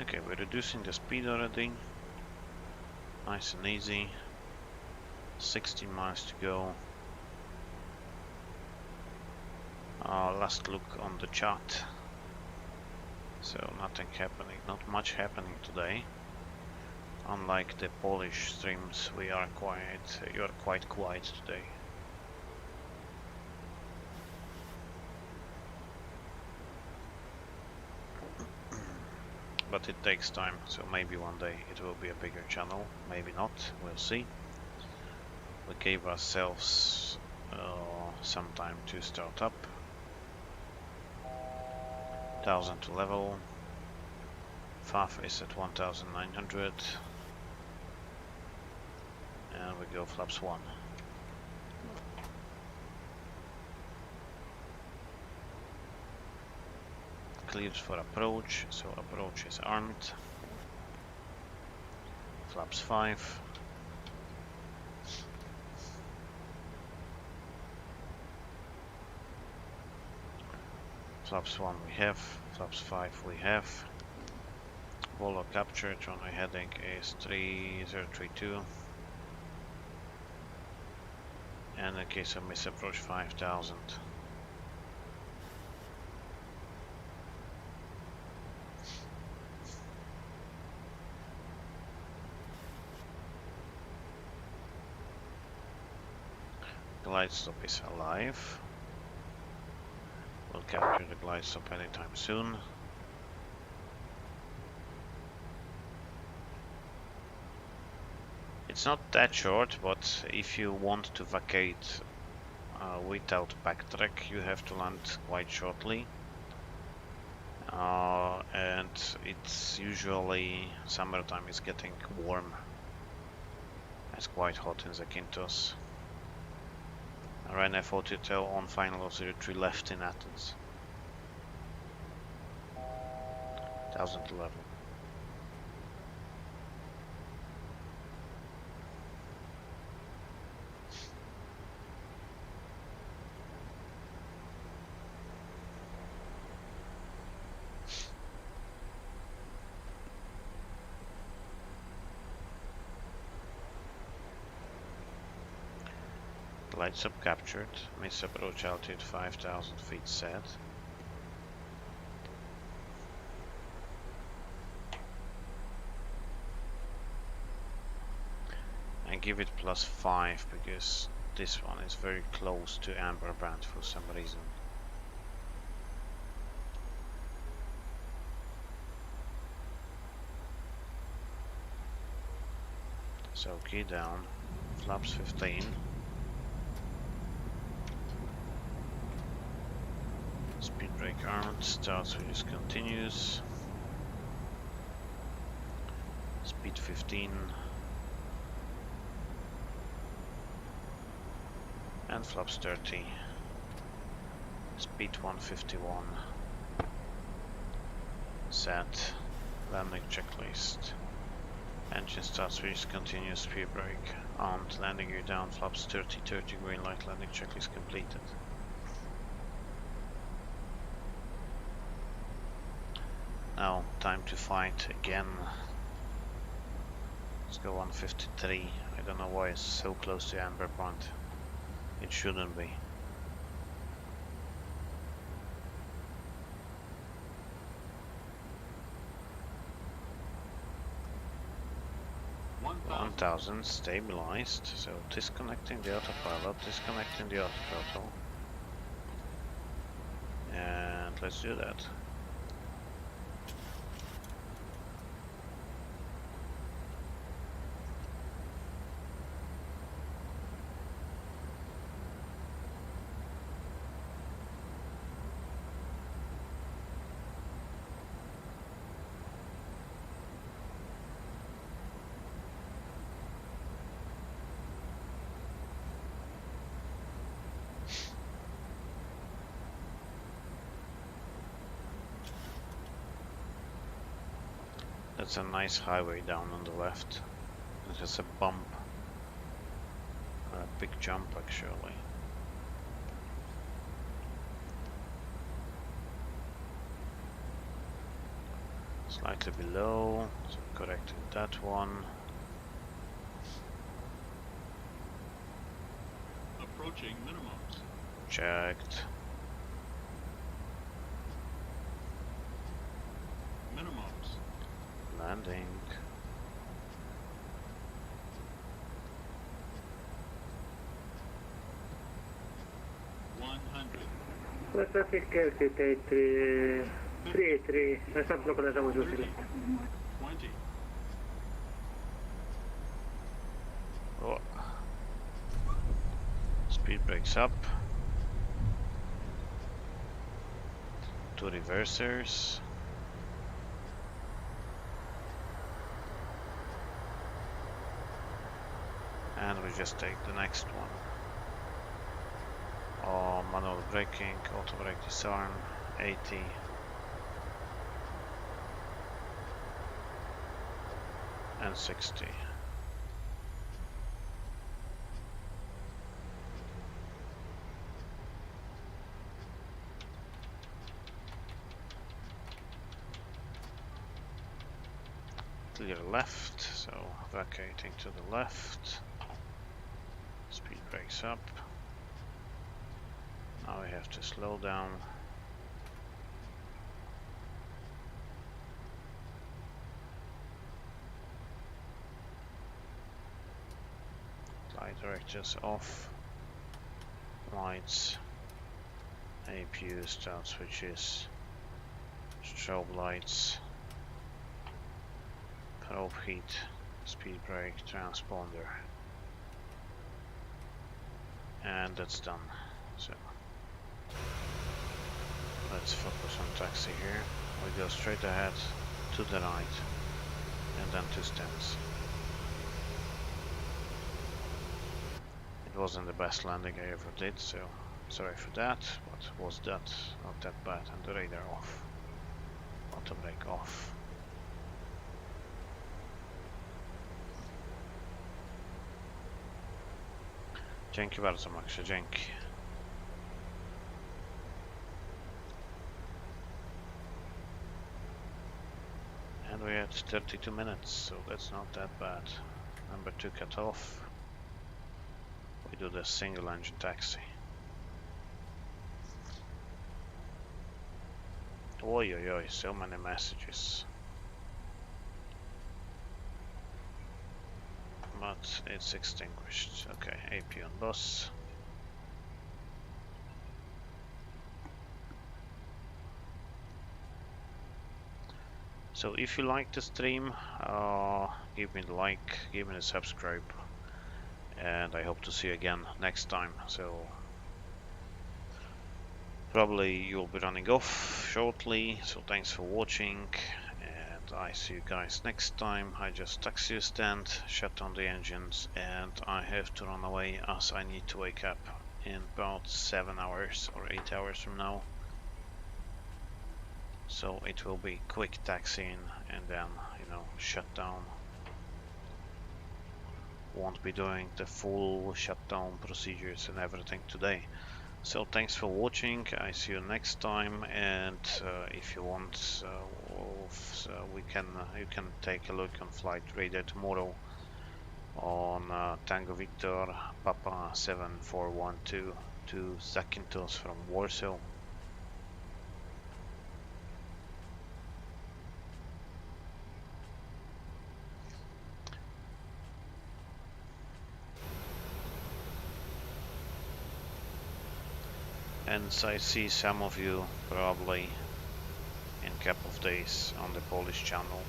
Okay, we're reducing the speed already. Nice and easy. 16 miles to go. Last look on the chart. So nothing happening, not much happening today. Unlike the Polish streams, you're quite quiet today. But it takes time, so maybe one day it will be a bigger channel, maybe not, we'll see. We gave ourselves some time to start up. 1000 to level. FAF is at 1900. And we go flaps 1. Cleared for approach, so approach is armed. Flaps 5. Flaps 1 we have, flaps 5 we have. Volo captured, runway heading is 3032. And in case of miss approach 5000. Glide stop is alive. We'll capture the glide stop anytime soon. It's not that short, but if you want to vacate without backtrack, you have to land quite shortly. And it's usually summertime is getting warm. It's quite hot in Zakynthos. Ryanair 40 Hotel on final 03 left in Athens. 1011. Glide stop captured, miss approach altitude 5000 feet set. And give it +5 because this one is very close to amber band for some reason. So key down, flaps 15. Speed brake armed, start switch continues. Speed 15. And flaps 30. Speed 151. Set. Landing checklist. Engine start switch continues, speed brake armed, landing gear down, flaps 30, green light, landing checklist completed. Now, time to fight again. Let's go 153. I don't know why it's so close to amber point. It shouldn't be. $1,000. 1000 stabilized, so disconnecting the autopilot, disconnecting the autothrottle. And let's do that. That's a nice highway down on the left. It has a bump. A big jump actually. Slightly below, so correcting that one. Approaching minimums. Checked. Minimums. Landing. West traffic, exit 383, stop localizer with 30, you. 20. Oh. Speed brakes up. 2 reversers. And we just take the next one. Oh, manual braking, auto brake disarm, 80. And 60. Clear left, so vacating to the left. Speed brakes up. Now we have to slow down. Light directors off. Lights. APU start switches. Strobe lights. Probe heat. Speed brake. Transponder. And that's done. So let's focus on taxi here. We go straight ahead to the right and then 2 steps. It wasn't the best landing I ever did, so sorry for that, but was that not that bad? And the radar off. Auto brake off. Dzięki bardzo, Maxie, dzięki. And we had 32 minutes, so that's not that bad. Number 2 cut off. We do the single engine taxi. Oi oi oi, so many messages. But it's extinguished. Okay, AP on bus. So if you like the stream, give me the like, give me the subscribe, and I hope to see you again next time. So probably you'll be running off shortly, so thanks for watching, and I see you guys next time. I just taxi stand, shut down the engines, and I have to run away as I need to wake up in about 7 hours or 8 hours from now. So it will be quick taxiing and then, you know, shut down. Won't be doing the full shutdown procedures and everything today. So thanks for watching. I see you next time, and if you want, you can take a look on flight radar tomorrow on Tango Victor Papa 7412 to Zakynthos from Warsaw. And I see some of you probably in a couple of days on the Polish channel.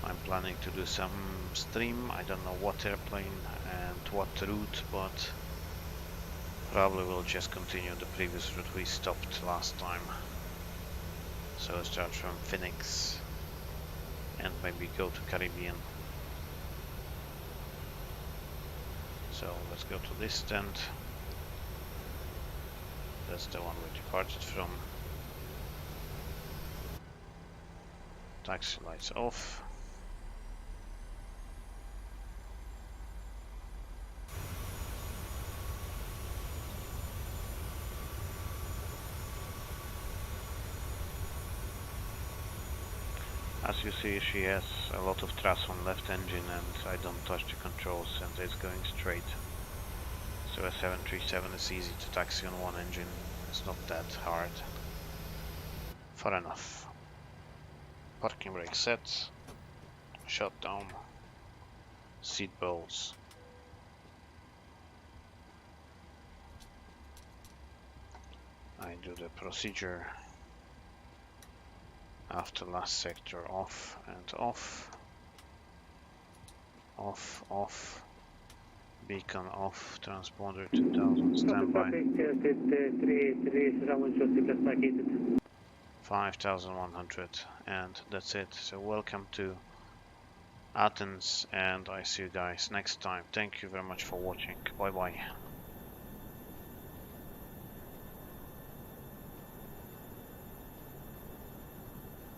I'm planning to do some stream. I don't know what airplane and what route, but probably we'll just continue the previous route we stopped last time. So start from Phoenix and maybe go to Caribbean. So let's go to this stand. That's the one we departed from. Taxi lights off. As you see, she has a lot of thrust on left engine, and I don't touch the controls, and it's going straight. So a 737 is easy to taxi on one engine. It's not that hard. Far enough. Parking brake set. Shut down. Seat belts. do the procedure after last sector off and off, off, off, beacon off, transponder 2000 standby, 5100, and that's it. So welcome to Athens, and I see you guys next time. Thank you very much for watching. Bye bye.